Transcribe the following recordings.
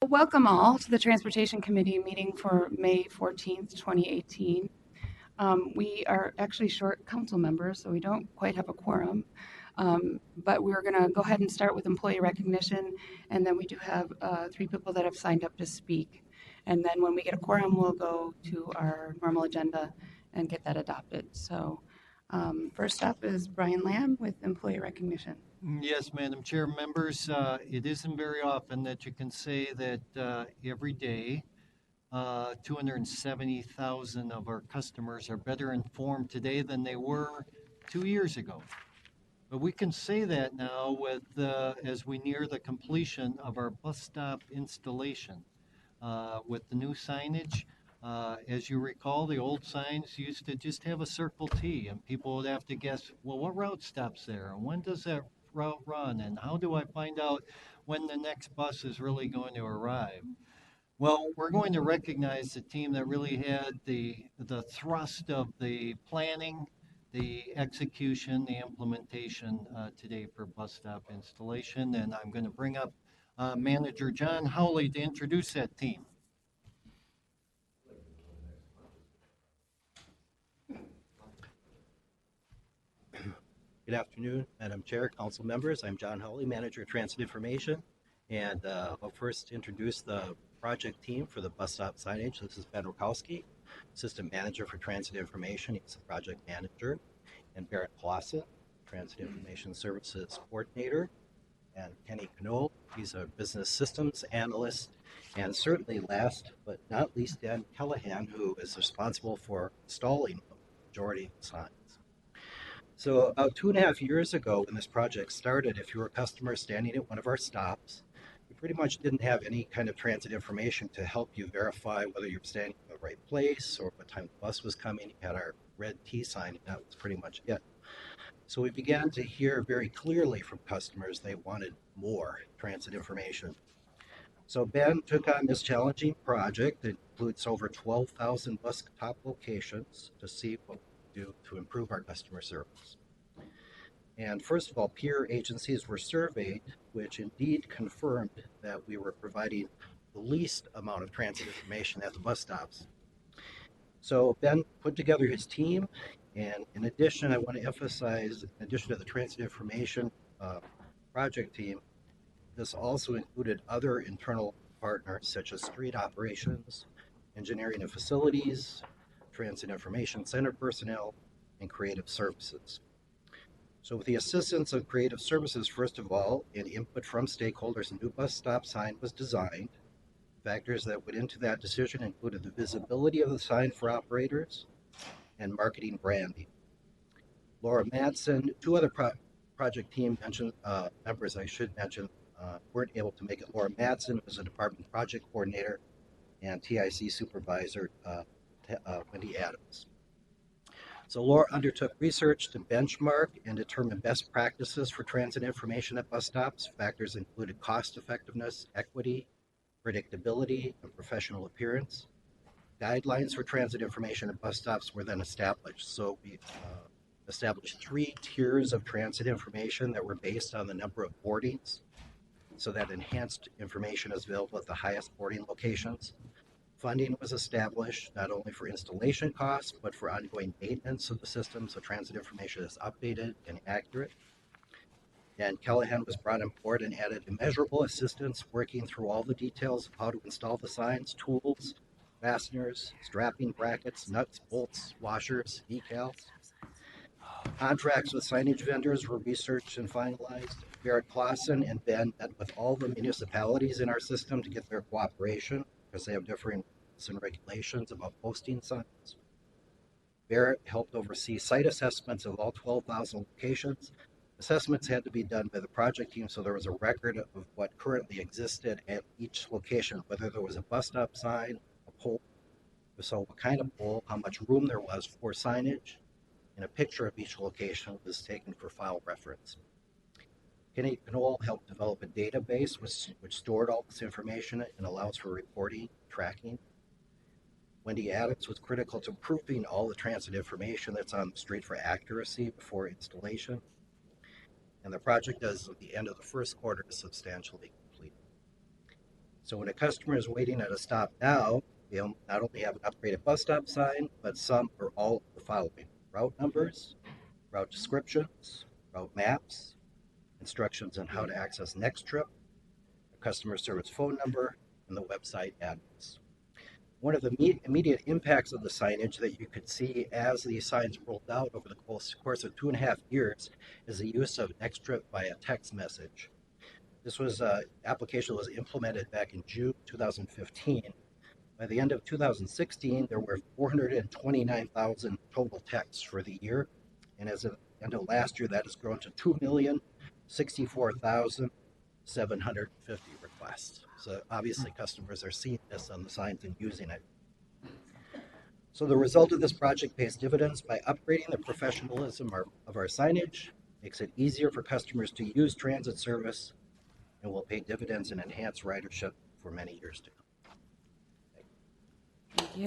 Welcome all to the Transportation Committee meeting for May 14th, 2018. We are actually short council members, so we don't quite have a quorum. But we're going to go ahead and start with employee recognition, and then we do have 3 people that have signed up to speak. And then when we get a quorum, we'll go to our normal agenda and get that adopted. So first up is Brian Lamb with employee recognition. Yes, Madam Chair, members, it isn't very often that you can say that every day 270,000 of our customers are better informed today than they were 2 years ago. But we can say that now with as we near the completion of our bus stop installation with the new signage. As you recall, the old signs used to just have a circle T, and people would have to guess, well, what route stops there? And when does that route run? And how do I find out when the next bus is really going to arrive? Well, we're going to recognize the team that really had the thrust of the planning, the execution, the implementation today for bus stop installation. And I'm going to bring up Manager John Howley to introduce that team. Good afternoon, Madam Chair, Council members. I'm John Howley, Manager of Transit Information. And I'll first introduce the project team for the bus stop signage. This is Ben Rukowski, Assistant Manager for Transit Information. He's the project manager. And Barrett Clausen, Transit Information Services Coordinator. And Kenny Kennel, he's a Business Systems Analyst. And certainly last but not least, Dan Callahan, who is responsible for installing the majority of the signs. So about 2.5 years ago when this project started, if you were a customer standing at one of our stops, you pretty much didn't have any kind of transit information to help you verify whether you're standing in the right place or what time the bus was coming. You had our red T sign, and that was pretty much it. So we began to hear very clearly from customers they wanted more transit information. So Ben took on this challenging project that includes over 12,000 bus stop locations to see what we do to improve our customer service. And first of all, peer agencies were surveyed, which indeed confirmed that we were providing the least amount of transit information at the bus stops. So Ben put together his team, and in addition, I want to emphasize, in addition to the transit information project team, this also included other internal partners such as street operations, engineering and facilities, transit information center personnel, and creative services. So with the assistance of creative services, first of all, and input from stakeholders, a new bus stop sign was designed. Factors that went into that decision included the visibility of the sign for operators and marketing branding. Laura Madsen, 2 other project team members I should mention weren't able to make it. Laura Madsen was a department project coordinator, and TIC supervisor Wendy Adams. So Laura undertook research to benchmark and determine best practices for transit information at bus stops. Factors included cost effectiveness, equity, predictability, and professional appearance. Guidelines for transit information at bus stops were then established. So we established 3 tiers of transit information that were based on the number of boardings, so that enhanced information is available at the highest boarding locations. Funding was established not only for installation costs, but for ongoing maintenance of the system, so transit information is updated and accurate. And Callahan was brought on board and added immeasurable assistance, working through all the details of how to install the signs, tools, fasteners, strapping brackets, nuts, bolts, washers, decals. Contracts with signage vendors were researched and finalized. Barrett Clausen and Ben met with all the municipalities in our system to get their cooperation, because they have different regulations about posting signs. Barrett helped oversee site assessments of all 12,000 locations. Assessments had to be done by the project team, so there was a record of what currently existed at each location, whether there was a bus stop sign, a pole, so what kind of pole, how much room there was for signage, and a picture of each location was taken for file reference. Kenny Kennel helped develop a database which stored all this information and allows for reporting, tracking. Wendy Adams was critical to proving all the transit information that's on the street for accuracy before installation. And the project, as of the end of the first quarter, is substantially complete. So when a customer is waiting at a stop now, they'll not only have an upgraded bus stop sign, but some or all of the following: route numbers, route descriptions, route maps, instructions on how to access next trip, a customer service phone number, and the website address. One of the immediate impacts of the signage that you could see as these signs rolled out over the course of 2.5 years is the use of next trip via text message. This was application was implemented back in June 2015. By the end of 2016, there were 429,000 total texts for the year, and as of the end of last year, that has grown to 2,064,750 requests. So obviously, customers are seeing this on the signs and using it. So the result of this project pays dividends by upgrading the professionalism of our signage, makes it easier for customers to use transit service, and will pay dividends and enhance ridership for many years to come. Thank you.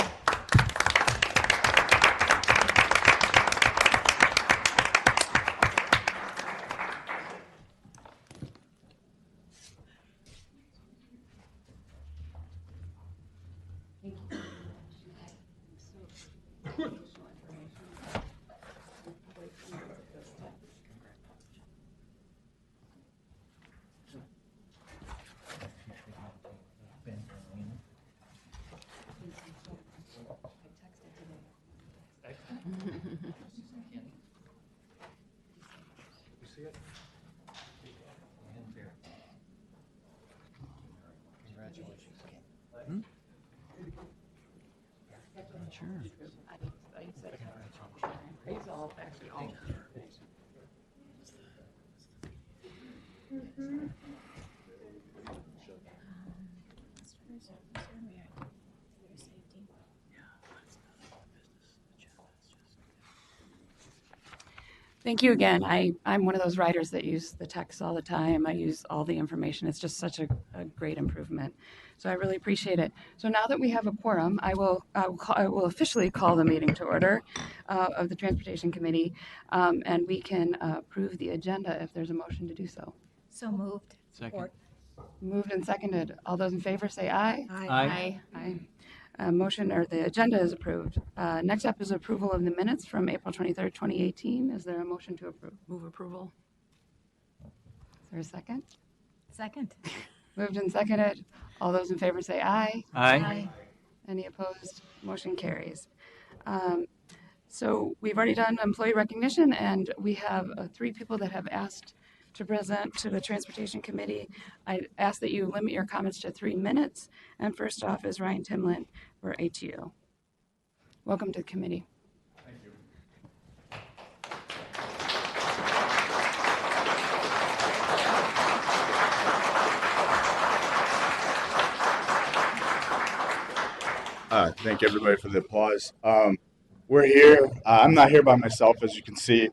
Thank you again. I'm one of those riders that use the text all the time. I use all the information. It's just such a great improvement. So I really appreciate it. So now that we have a quorum, I will officially call the meeting to order of the Transportation Committee, and we can approve the agenda if there's a motion to do so. So moved. Second. Moved and seconded. All those in favor say aye. Aye. Aye. Motion or the agenda is approved. Next up is approval of the minutes from April 23rd, 2018. Is there a motion to approve? Move approval. Is there a second? Second. Moved and seconded. All those in favor say aye. Aye. Any opposed? Motion carries. So we've already done employee recognition, and we have 3 people that have asked to present to the Transportation Committee. I ask that you limit your comments to 3 minutes. And first off is Ryan Timlin for ATU. Welcome to the committee. Thank you. Thank everybody for the applause. We're here. I'm not here by myself, as you can see.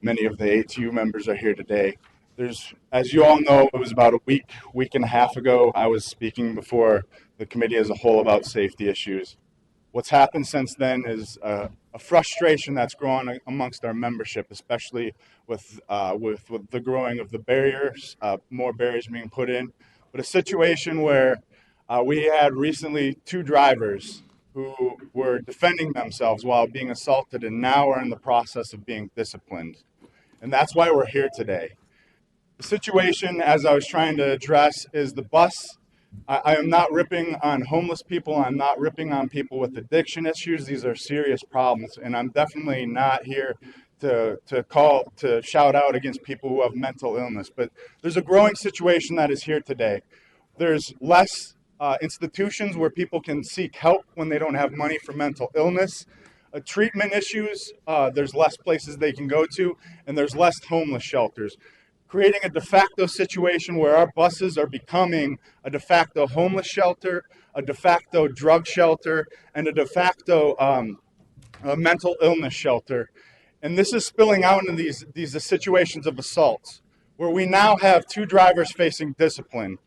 Many of the ATU members are here today. As you all know, it was about a week and a half ago, I was speaking before the committee as a whole about safety issues. What's happened since then is a frustration that's grown amongst our membership, especially with the growing of the barriers, more barriers being put in, but a situation where we had recently 2 drivers who were defending themselves while being assaulted and now are in the process of being disciplined. And that's why we're here today. The situation, as I was trying to address, is the bus. I am not ripping on homeless people. I'm not ripping on people with addiction issues. These are serious problems. And I'm definitely not here to shout out against people who have mental illness. But there's a growing situation that is here today. There's less institutions where people can seek help when they don't have money for mental illness. Treatment issues, there's less places they can go to, and there's less homeless shelters. Creating a de facto situation where our buses are becoming a de facto homeless shelter, a de facto drug shelter, and a de facto mental illness shelter. And this is spilling out into these situations of assaults, where we now have 2 drivers facing discipline.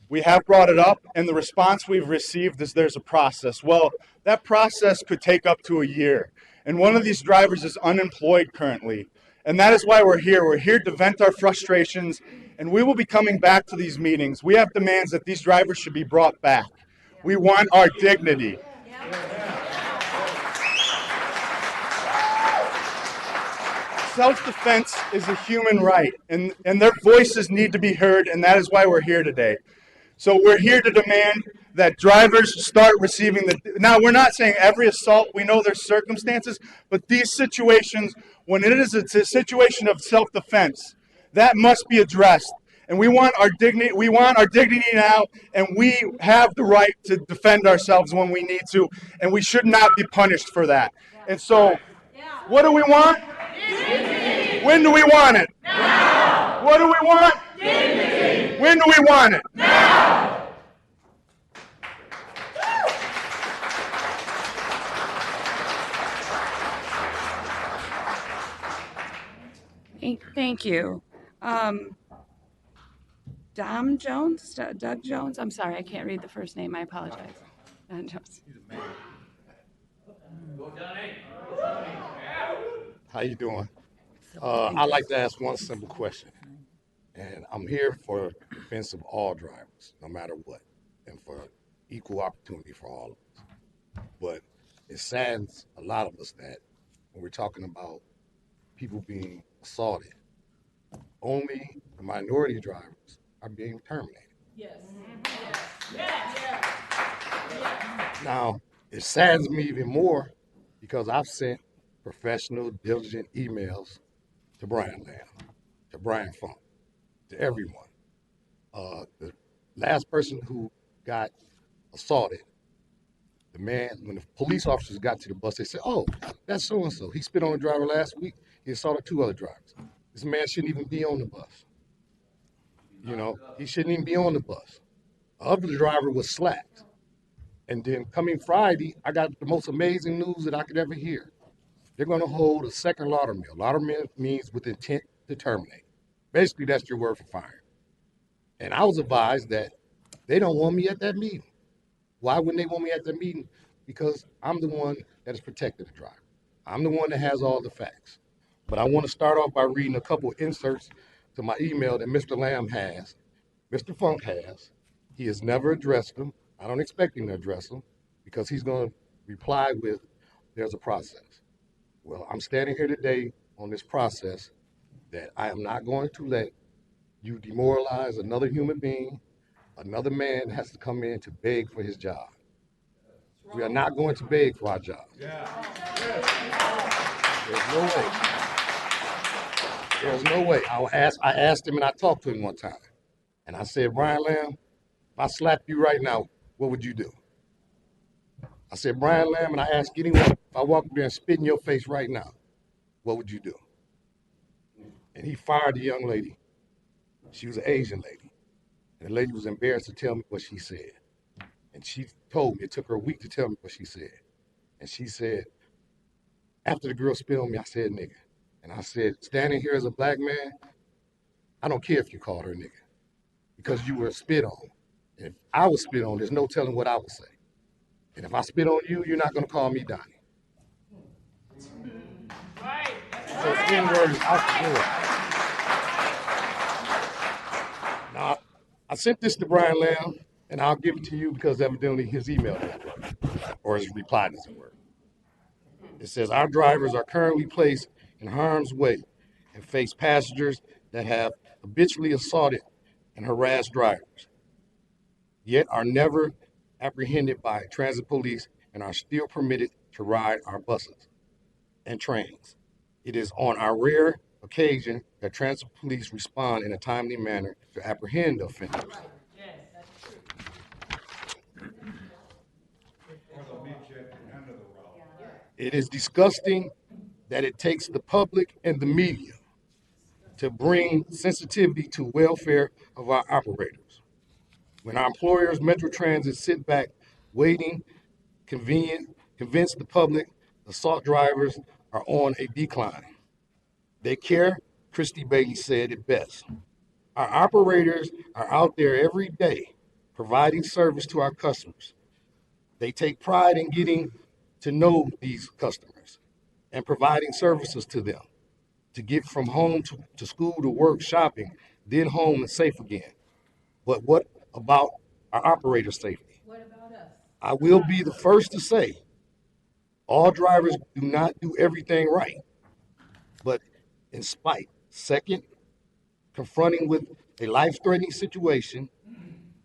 We have brought it up, and the response we've received is there's a process. Well, that process could take up to a year. And one of these drivers is unemployed currently. And that is why we're here. We're here to vent our frustrations And we will be coming back to these meetings. We have demands that these drivers should be brought back. We want our dignity. Self-defense is a human right, and their voices need to be heard, and that is why we're here today. So we're here to demand that drivers start receiving the, now we're not saying every assault, we know there's circumstances, but these situations, when it's a situation of self-defense, that must be addressed. And we want our dignity now, and we have the right to defend ourselves when we need to, and we should not be punished for that. And so, what do we want? Dignity. When do we want it? Now. What do we want? Dignity. When do we want it? Now. Thank you. Doug Jones? I'm sorry, I can't read the first name. I apologize. Don Jones. How you doing? I'd like to ask one simple question. And I'm here for defense of all drivers, no matter what, and for equal opportunity for all of us. But it saddens a lot of us that when we're talking about people being assaulted, only the minority drivers are being terminated. Yes. Now, it saddens me even more because I've sent professional, diligent emails to Brian Lamb, to Brian Funk, to everyone. The last person who got assaulted, the man, when the police officers got to the bus, they said, oh, that's so-and-so. He spit on the driver last week. He assaulted 2 other drivers. This man shouldn't even be on the bus. You know, he shouldn't even be on the bus. The other driver was slapped. And then coming Friday, I got the most amazing news that I could ever hear. They're going to hold a second laudermill. Laudermill means with intent to terminate. Basically, that's your word for firing. And I was advised that they don't want me at that meeting. Why wouldn't they want me at that meeting? Because I'm the one that has protected the driver. I'm the one that has all the facts. But I want to start off by reading a couple of inserts to my email that Mr. Lamb has, Mr. Funk has. He has never addressed them. I don't expect him to address them because he's going to reply with, there's a process. Well, I'm standing here today on this process that I am not going to let you demoralize another human being. Another man has to come in to beg for his job. We are not going to beg for our job. Yeah. There's no way. There's no way. I asked him and I talked to him one time. And I said, Brian Lamb, if I slap you right now, what would you do? I said, Brian Lamb, and I ask anyone, if I walk up there and spit in your face right now, what would you do? And he fired the young lady. She was an Asian lady. And the lady was embarrassed to tell me what she said. And she told me, it took her a week to tell me what she said. And she said, after the girl spit on me, I said, nigga. And I said, standing here as a black man, I don't care if you called her nigga because you were spit on. And if I was spit on, there's no telling what I would say. And if I spit on you, you're not going to call me Donnie. Right. So N-word is out the door. Now, I sent this to Brian Lamb, and I'll give it to you because evidently his email didn't work, or his reply doesn't work. It says, our drivers are currently placed in harm's way and face passengers that have habitually assaulted and harassed drivers, yet are never apprehended by transit police and are still permitted to ride our buses and trains. It is on our rare occasion that transit police respond in a timely manner to apprehend the offenders. Yes, that's true. It is disgusting that it takes the public and the media to bring sensitivity to welfare of our operators. When our employers, Metro Transit, sit back, waiting, convince the public assault drivers are on a decline. They care. Christy Bailey said it best. Our operators are out there every day providing service to our customers. They take pride in getting to know these customers and providing services to them. To get from home to school, to work, shopping, then home and safe again. But what about our operator safety? What about us? I will be the first to say all drivers do not do everything right. But in spite, second, confronting with a life-threatening situation,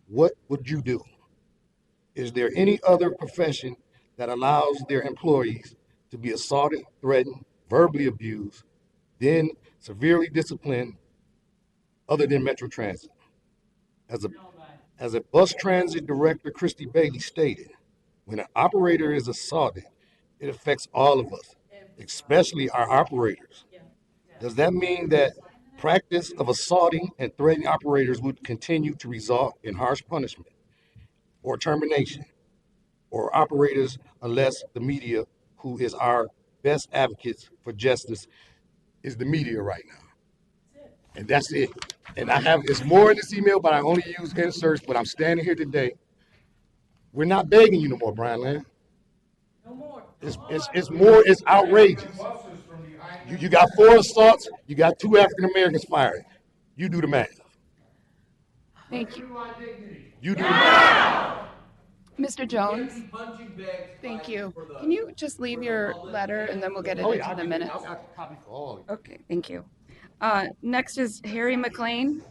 what would you do? Is there any other profession that allows their employees to be assaulted, threatened, verbally abused, then severely disciplined other than Metro Transit? As a, as a bus transit director, Christy Bailey stated, when an operator is assaulted, it affects all of us, especially our operators. Does that mean that practice of assaulting and threatening operators would continue to result in harsh punishment or termination or operators unless the media, who is our best advocates for justice, is the media right now? And that's it. And it's more in this email, but I only use inserts, but I'm standing here today. We're not begging you no more, Brian Land. No more. It's more, it's outrageous. You got 4 assaults, you got 2 African Americans fired. You do the math. Thank you. You do the math. Mr. Jones, thank you. Can you just leave your letter and then we'll get it into the minutes? I'll copy for all of you. Okay, thank you. Next is Harry McLean.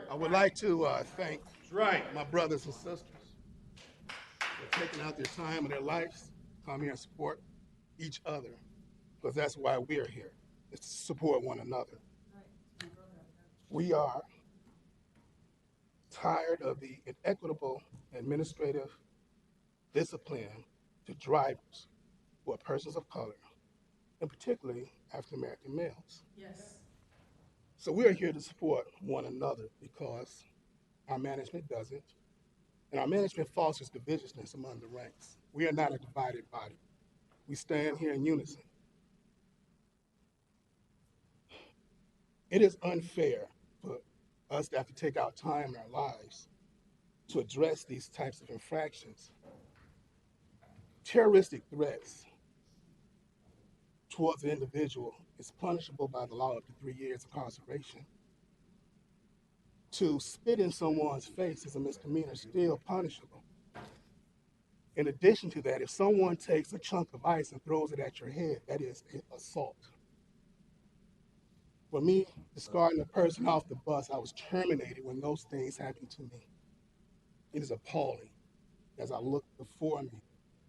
I would like to thank my brothers and sisters for taking out their time and their lives to come here and support each other, because that's why we're here, is to support one another. We are tired of the inequitable administrative discipline to drivers who are persons of color, and particularly African American males. Yes. So we are here to support one another because our management doesn't, and our management fosters divisiveness among the ranks. We are not a divided body. We stand here in unison. It is unfair for us to have to take our time in our lives to address these types of infractions. Terroristic threats towards an individual is punishable by the law up to 3 years incarceration. To spit in someone's face is a misdemeanor, still punishable. In addition to that, if someone takes a chunk of ice and throws it at your head, that is assault. For me, discarding a person off the bus, I was terminated when those things happened to me. It is appalling as I look before me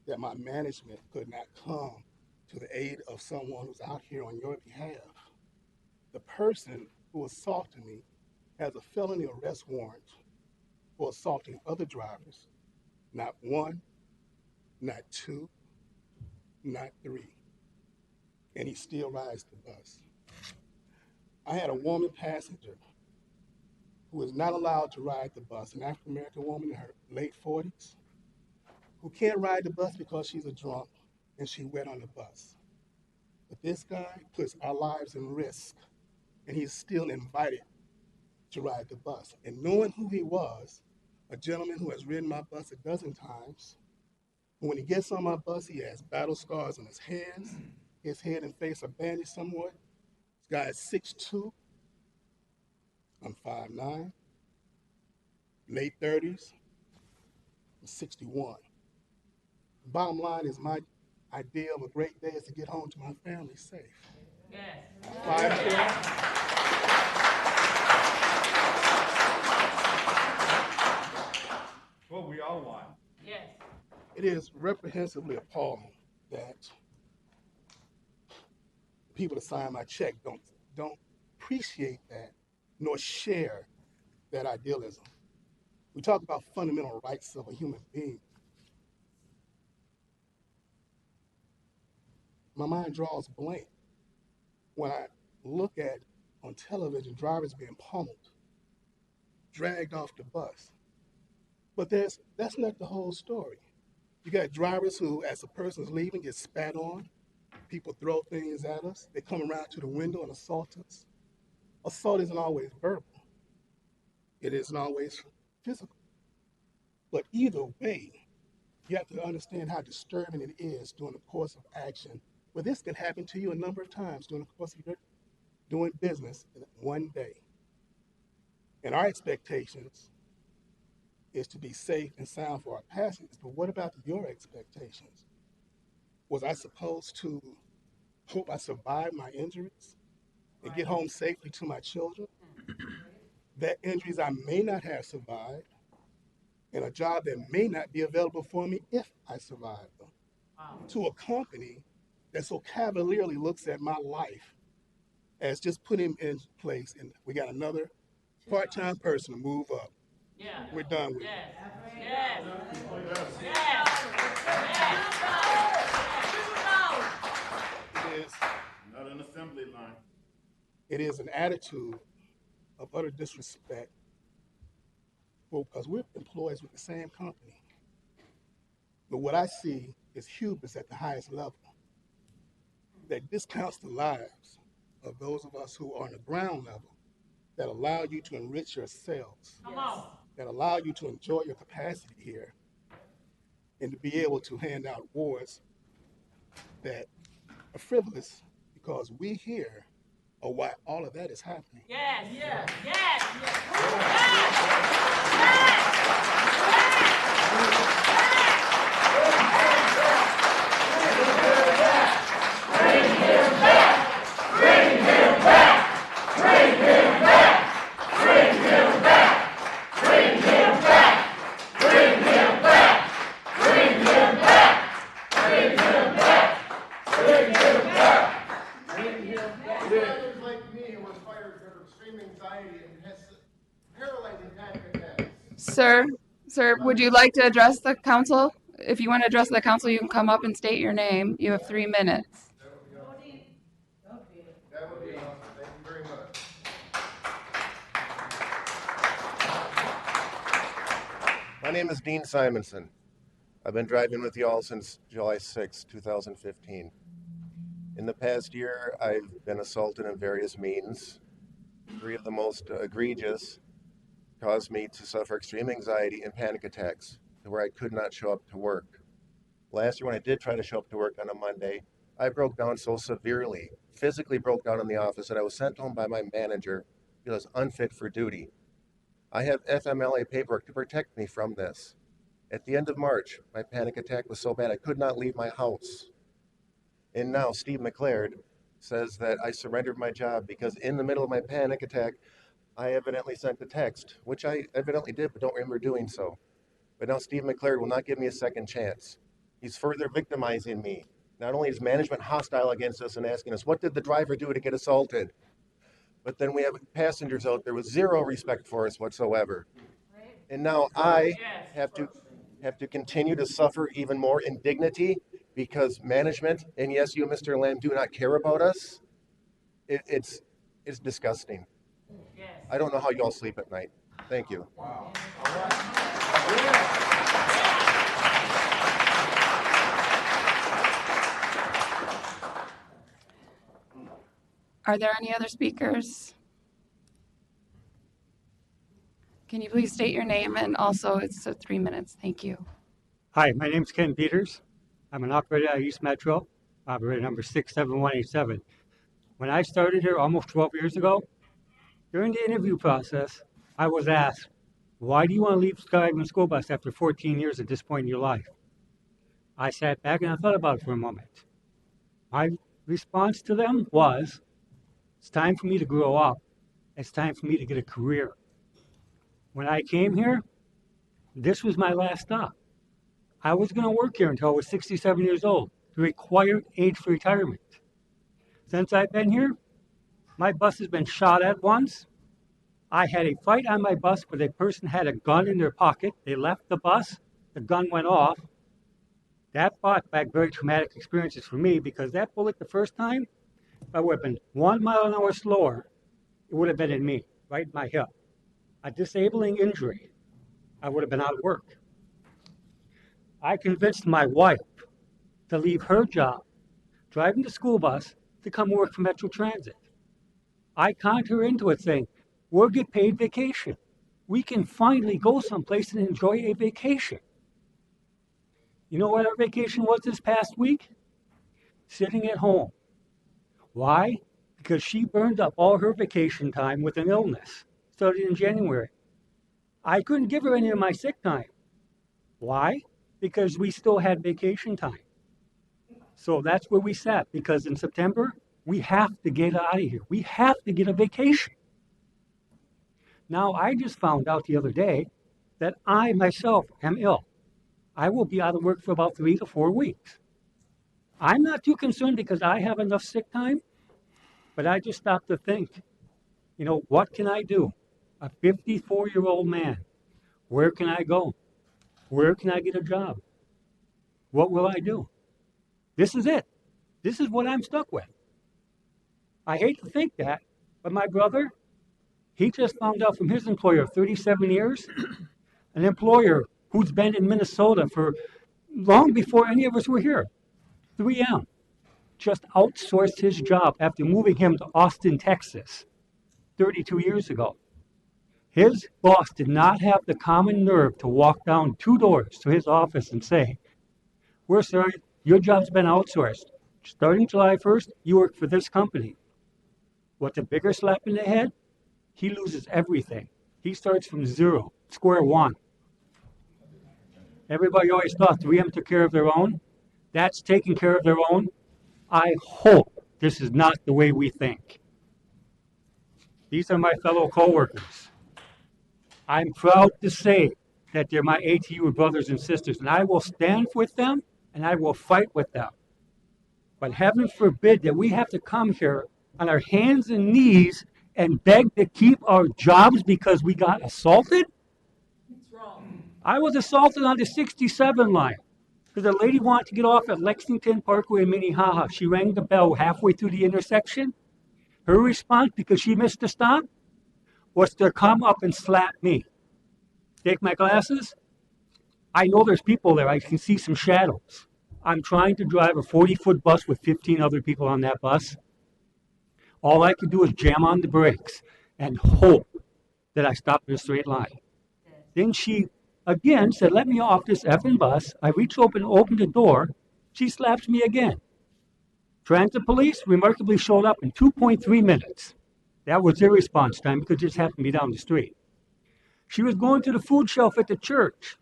that my management could not come to the aid of someone who's out here on your behalf. The person who assaulted me has a felony arrest warrant for assaulting other drivers, not 1, not 2, not 3, and he still rides the bus. I had a woman passenger who was not allowed to ride the bus, an African American woman in her late 40s, who can't ride the bus because she's a drunk and she wet on the bus. But this guy puts our lives in risk, and he's still invited to ride the bus. And knowing who he was, a gentleman who has ridden my bus a dozen times, when he gets on my bus, he has battle scars on his hands, his head and face are bandaged somewhat. This guy is 6'2", I'm 5'9", late 30s, I'm 61. Bottom line is my idea of a great day is to get home to my family safe. Yes. 5'10". What we all want. Yes. It is reprehensibly appalling that people that sign my check don't appreciate that nor share that idealism. We talk about fundamental rights of a human being. my mind draws blank when I look at on television drivers being pummeled, dragged off the bus. But that's not the whole story. You got drivers who, as a person's leaving, get spat on. People throw things at us. They come around to the window and assault us. Assault isn't always verbal. It isn't always physical. But either way, you have to understand how disturbing it is during the course of action. Well, this can happen to you a number of times during the course of your doing business in one day. And our expectations is to be safe and sound for our passengers. But what about your expectations? Was I supposed to hope I survive my injuries and get home safely to my children? That injuries I may not have survived, and a job that may not be available for me if I survive them. To a company that so cavalierly looks at my life as just put him in place, and we got another part-time person to move up. Yeah. We're done with Yes. it. Yes. It is, Not an assembly line. it is an attitude of utter disrespect because we're employees with the same company. But what I see is hubris at the highest level that discounts the lives of those of us who are on the ground level that allow you to enrich yourselves, Come on. that allow you to enjoy your capacity here, and to be able to hand out awards that are frivolous because we here are why all of that is happening. Yes. Yes. Yes. Others like me were fired for extreme anxiety and has paralyzing panic attacks. Sir, would you like to address the council? If you want to address the council, you can come up and state your name. You have 3 minutes. That would be awesome. Thank you very much. My name is Dean Simonson. I've been driving with y'all since July 6, 2015. In the past year, I've been assaulted in various means. 3 of the most egregious caused me to suffer extreme anxiety and panic attacks to where I could not show up to work. Last year, when I did try to show up to work on a Monday, I broke down so severely, physically broke down in the office, that I was sent home by my manager because I was unfit for duty. I have FMLA paperwork to protect me from this. At the end of March, my panic attack was so bad I could not leave my house. And now Steve McLeod says that I surrendered my job because in the middle of my panic attack, I evidently sent a text, which I evidently did, but don't remember doing so. But now Steve McLeod will not give me a second chance. He's further victimizing me. Not only is management hostile against us and asking us, what did the driver do to get assaulted? But then we have passengers out there with zero respect for us whatsoever. And now I have to continue to suffer even more indignity because management, and yes, you, Mr. Lamb, do not care about us. It's disgusting. I don't know how y'all sleep at night. Thank you. Are there any other speakers? Can you please state your name, and also it's 3 minutes. Thank you. Hi, my name's Ken Peters. I'm an operator at East Metro, operator number 67187. When I started here almost 12 years ago, during the interview process, I was asked, why do you want to leave Skyline School Bus after 14 years at this point in your life? I sat back and I thought about it for a moment. My response to them was, it's time for me to grow up. It's time for me to get a career. When I came here, this was my last stop. I was going to work here until I was 67 years old, the required age for retirement. Since I've been here, my bus has been shot at once. I had a fight on my bus where the person had a gun in their pocket. They left the bus, the gun went off. That brought back very traumatic experiences for me because that bullet the first time, if I would have been 1 mile an hour slower, it would have been in me, right in my hip. A disabling injury. I would have been out of work. I convinced my wife to leave her job, driving the school bus, to come work for Metro Transit. I conned her into it saying, we'll get paid vacation. We can finally go someplace and enjoy a vacation. You know what our vacation was this past week? Sitting at home. Why? Because she burned up all her vacation time with an illness, started in January. I couldn't give her any of my sick time. Why? Because we still had vacation time. So that's where we sat, because in September, we have to get out of here. We have to get a vacation. Now, I just found out the other day that I myself am ill. I will be out of work for about 3 to 4 weeks. I'm not too concerned because I have enough sick time, but I just stopped to think, you know, what can I do? A 54-year-old man, where can I go? Where can I get a job? What will I do? This is it. This is what I'm stuck with. I hate to think that, but my brother, he just found out from his employer of 37 years, an employer who's been in Minnesota for long before any of us were here, 3M, just outsourced his job after moving him to Austin, Texas, 32 years ago. His boss did not have the common nerve to walk down 2 doors to his office and say, we're sorry, your job's been outsourced. Starting July 1st, you work for this company. What's a bigger slap in the head? He loses everything. He starts from zero, square one. Everybody always thought 3M took care of their own. That's taking care of their own. I hope this is not the way we think. These are my fellow coworkers. I'm proud to say that they're my ATU brothers and sisters, and I will stand with them and I will fight with them. But heaven forbid that we have to come here on our hands and knees and beg to keep our jobs because we got assaulted? It's wrong. I was assaulted on the 67 line because a lady wanted to get off at Lexington Parkway in Minnehaha. She rang the bell halfway through the intersection. Her response, because she missed the stop, was to come up and slap me. Take my glasses. I know there's people there. I can see some shadows. I'm trying to drive a 40-foot bus with 15 other people on that bus. All I can do is jam on the brakes and hope that I stop in a straight line. Then she again said, let me off this effing bus. I reach open the door. She slaps me again. Transit police remarkably showed up in 2.3 minutes. That was their response time because it just happened to be down the street. She was going to the food shelf at the church.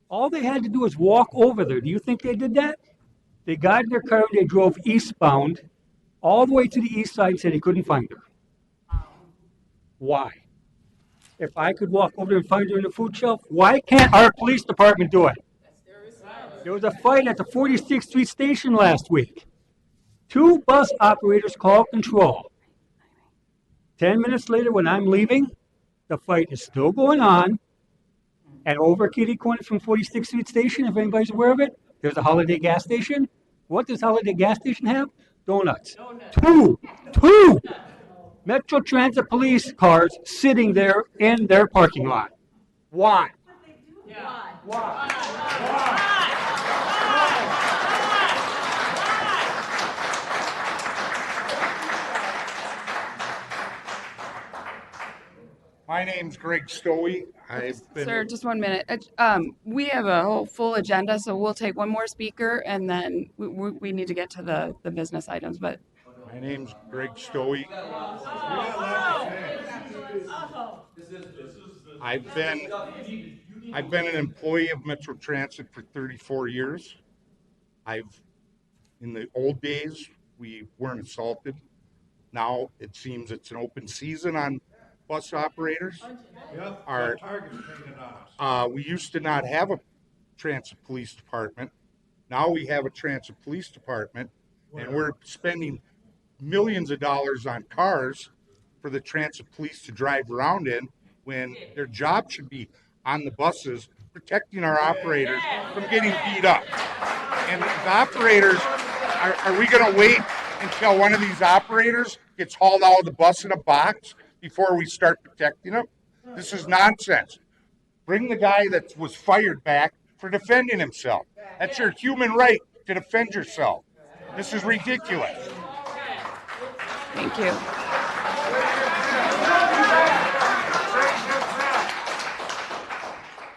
All they had to do was walk over there. Do you think they did that? They got in their car and they drove eastbound all the way to the east side and said they couldn't find her. Why? If I could walk over there and find her in the food shelf, why can't our police department do it? There was a fight at the 46th Street station last week. 2 bus operators called control. 10 minutes later, when I'm leaving, the fight is still going on. And over kitty corner from 46th Street Station, if anybody's aware of it, there's a Holiday gas station. What does Holiday gas station have? Donuts. Two Metro Transit police cars sitting there in their parking lot. Why? My name's Greg Stowey. Sir, just 1 minute. We have a whole full agenda, so we'll take one more speaker and then we need to get to the business items. But My name's Greg Stowey. I've been an employee of Metro Transit for 34 years. In the old days, we weren't assaulted. Now it seems it's an open season on bus operators. We used to not have a transit police department. Now we have a transit police department, and we're spending millions of dollars on cars for the transit police to drive around in when their job should be on the buses protecting our operators from getting beat up. And the operators, are we going to wait until one of these operators gets hauled out of the bus in a box before we start protecting them? This is nonsense. Bring the guy that was fired back for defending himself. That's your human right to defend yourself. This is ridiculous. Thank you.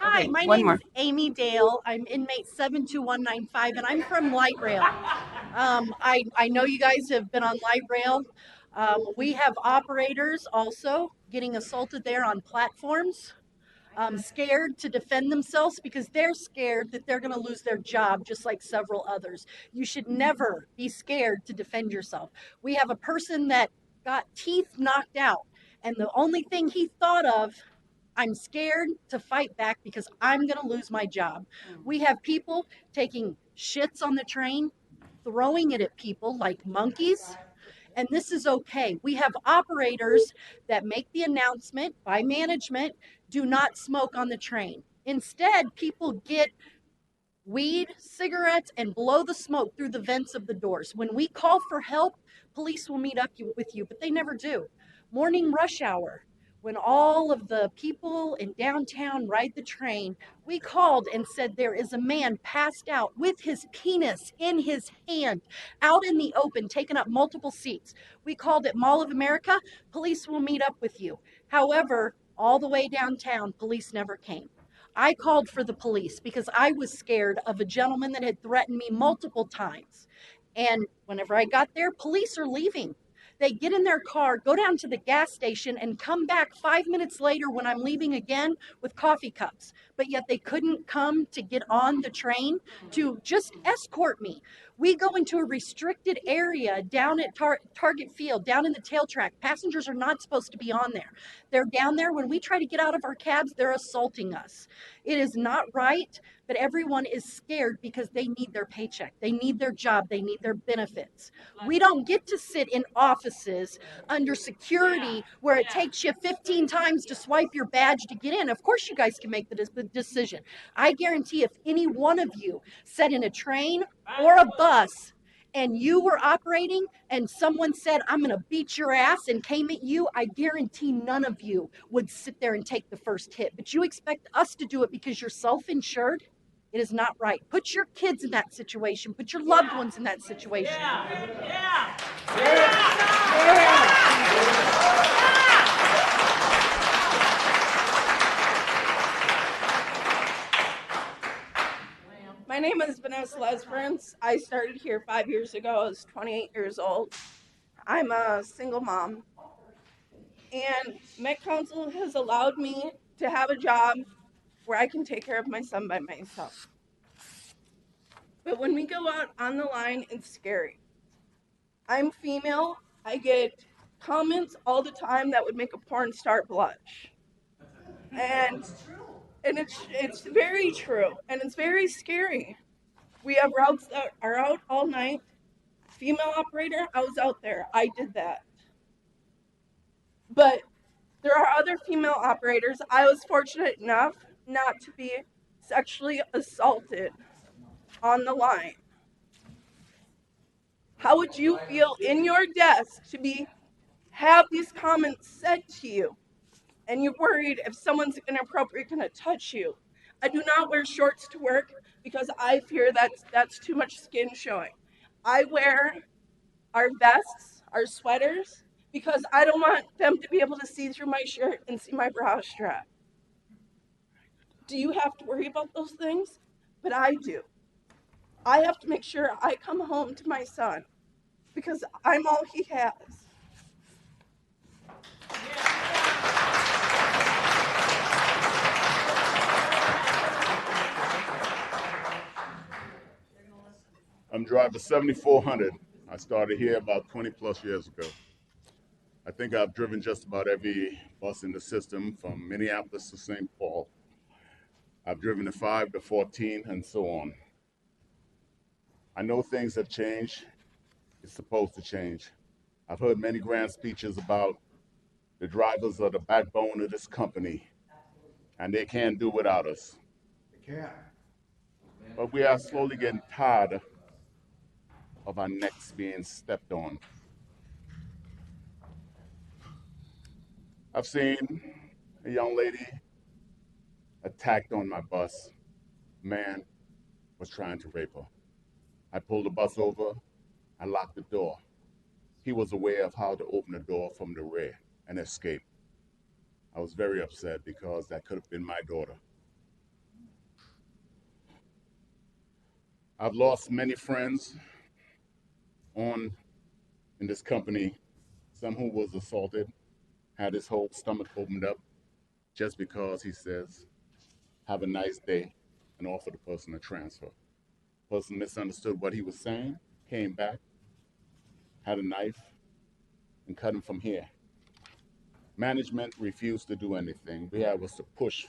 Hi, Okay, my one name more. is Amy Dale. I'm inmate 72195, and I'm from Light Rail. I know you guys have been on Light Rail. We have operators also getting assaulted there on platforms, scared to defend themselves because they're scared that they're going to lose their job, just like several others. You should never be scared to defend yourself. We have a person that got teeth knocked out, and the only thing he thought of, I'm scared to fight back because I'm going to lose my job. We have people taking shits on the train, throwing it at people like monkeys, and this is okay. We have operators that make the announcement by management, do not smoke on the train. Instead, people get weed, cigarettes, and blow the smoke through the vents of the doors. When we call for help, police will meet up with you, but they never do. Morning rush hour, when all of the people in downtown ride the train, we called and said there is a man passed out with his penis in his hand, out in the open, taking up multiple seats. We called at Mall of America, police will meet up with you. However, all the way downtown, police never came. I called for the police because I was scared of a gentleman that had threatened me multiple times. And whenever I got there, police are leaving. They get in their car, go down to the gas station, and come back 5 minutes later when I'm leaving again with coffee cups. But yet they couldn't come to get on the train to just escort me. We go into a restricted area down at Target Field, down in the tail track. Passengers are not supposed to be on there. They're down there. When we try to get out of our cabs, they're assaulting us. It is not right, but everyone is scared because they need their paycheck. They need their job. They need their benefits. We don't get to sit in offices under security where it takes you 15 times to swipe your badge to get in. Of course, you guys can make the decision. I guarantee if any one of you sat in a train or a bus and you were operating and someone said, I'm going to beat your ass and came at you, I guarantee none of you would sit there and take the first hit. But you expect us to do it because you're self-insured? It is not right. Put your kids in that situation. Put your loved ones in that situation. My name is Vanessa Lesburns. I started here 5 years ago. I was 28 years old. I'm a single mom. And Met Council has allowed me to have a job where I can take care of my son by myself. But when we go out on the line, it's scary. I'm female. I get comments all the time that would make a porn star blush. And it's very true, and it's very scary. We have routes that are out all night. Female operator, I was out there. I did that. But there are other female operators. I was fortunate enough not to be sexually assaulted on the line. How would you feel in your desk to have these comments said to you, and you're worried if someone's inappropriate going to touch you? I do not wear shorts to work because I fear that's too much skin showing. I wear our vests, our sweaters, because I don't want them to be able to see through my shirt and see my bra strap. Do you have to worry about those things? But I do. I have to make sure I come home to my son because I'm all he has. I'm driver 7400. I started here about 20 plus years ago. I think I've driven just about every bus in the system from Minneapolis to St. Paul. I've driven the 5 to 14 and so on. I know things have changed. It's supposed to change. I've heard many grand speeches about the drivers are the backbone of this company and they can't do without us. They can't. but we are slowly getting tired of our necks being stepped on. I've seen a young lady attacked on my bus. A man was trying to rape her. I pulled the bus over. I locked the door. He was aware of how to open the door from the rear and escape. I was very upset because that could have been my daughter. I've lost many friends in this company. Some who was assaulted had his whole stomach opened up just because he says, "Have a nice day," and offered the person a transfer. The person misunderstood what he was saying, came back, had a knife, and cut him from here. Management refused to do anything. We had was to push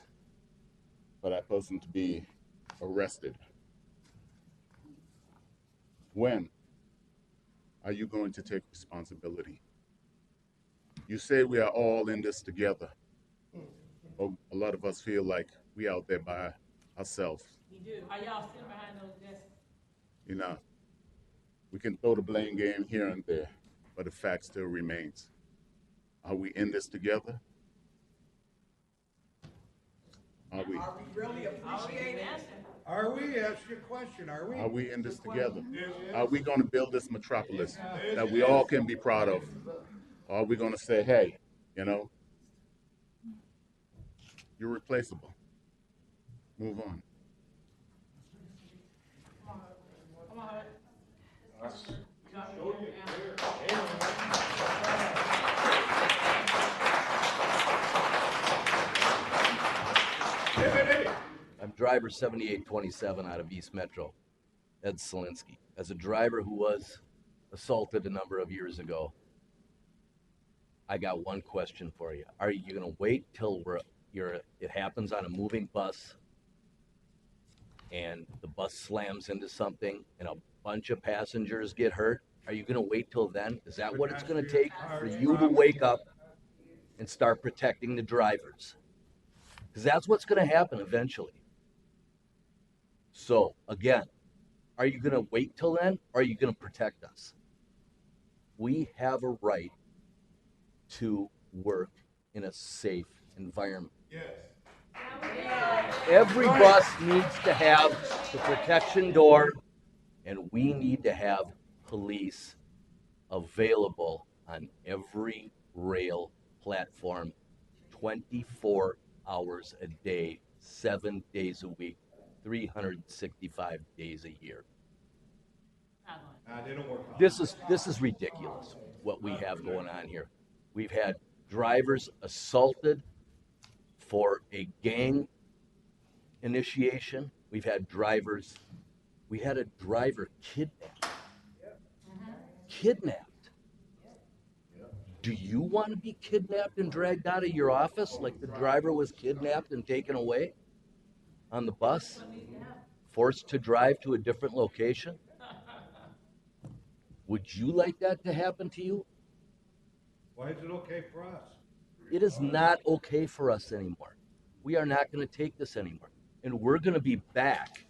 for that person to be arrested. When are you going to take responsibility? You say we are all in this together, but a lot of us feel like we out there by ourselves. We do. Are y'all sitting behind those desks? You know, we can throw the blame game here and there, but the fact still remains. Are we in this together? Are we? Are we really appreciating? Are we? Ask your question. Are we? Are we in this together? Are we going to build this metropolis that we all can be proud of? Or are we going to say, hey, you know, you're replaceable. Move on. I'm driver 7827 out of East Metro, Ed Selinsky. As a driver who was assaulted a number of years ago, I got one question for you. Are you going to wait till it happens on a moving bus and the bus slams into something and a bunch of passengers get hurt? Are you going to wait till then? Is that what it's going to take for you to wake up and start protecting the drivers? Because that's what's going to happen eventually. So, again, are you going to wait till then, or are you going to protect us? We have a right to work in a safe environment. Yes. Every bus needs to have the protection door, and we need to have police available on every rail platform 24 hours a day, 7 days a week, 365 days a year. They don't work. This is ridiculous what we have going on here. We've had drivers assaulted for a gang initiation. We had a driver kidnapped. Kidnapped. Do you want to be kidnapped and dragged out of your office like the driver was kidnapped and taken away on the bus, forced to drive to a different location? Would you like that to happen to you? Why is it okay for us? It is not okay for us anymore. We are not going to take this anymore. And we're going to be back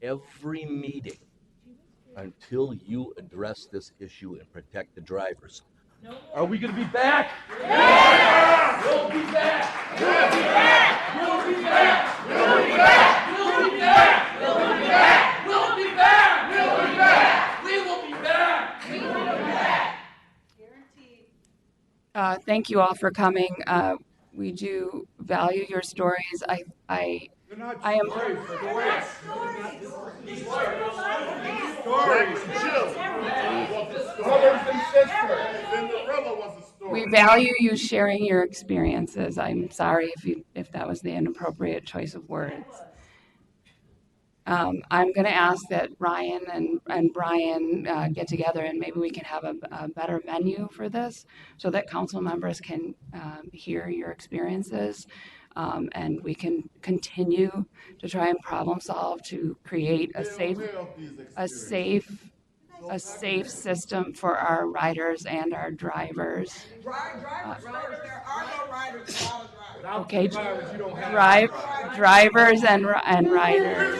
every meeting until you address this issue and protect the drivers. Are we going to be back? Yeah! We'll be back! We'll be back! We'll be back! We'll be back! We'll be back! We'll be back! We'll be back! We'll be back! We will be back! We will be back! Guaranteed. Thank you all for coming. We do value your stories. I They're not am. stories. They're the way. We value you sharing your experiences. I'm sorry if that was the inappropriate choice of words. I'm going to ask that Ryan and Brian get together and maybe we can have a better venue for this so that council members can hear your experiences and we can continue to try and problem solve to create a safe system for our riders and our drivers. Drivers, there are no riders without a driver. Okay, drivers and riders.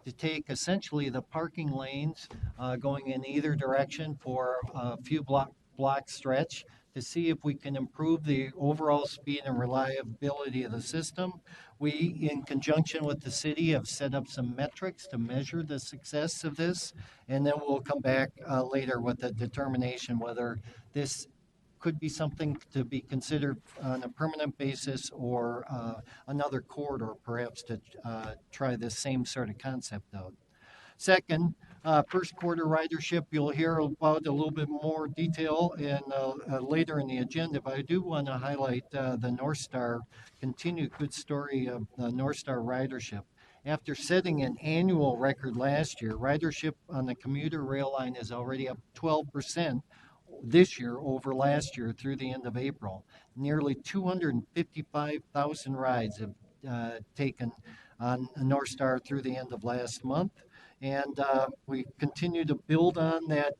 to take essentially the parking lanes going in either direction for a few block stretch to see if we can improve the overall speed and reliability of the system. We, in conjunction with the city, have set up some metrics to measure the success of this, and then we'll come back later with a determination whether this could be something to be considered on a permanent basis or another corridor perhaps to try this same sort of concept out. Second, first quarter ridership, you'll hear about a little bit more detail later in the agenda, but I do want to highlight the North Star, continued good story of the North Star ridership. After setting an annual record last year, ridership on the commuter rail line is already up 12% this year over last year through the end of April. Nearly 255,000 rides have taken on North Star through the end of last month. And we continue to build on that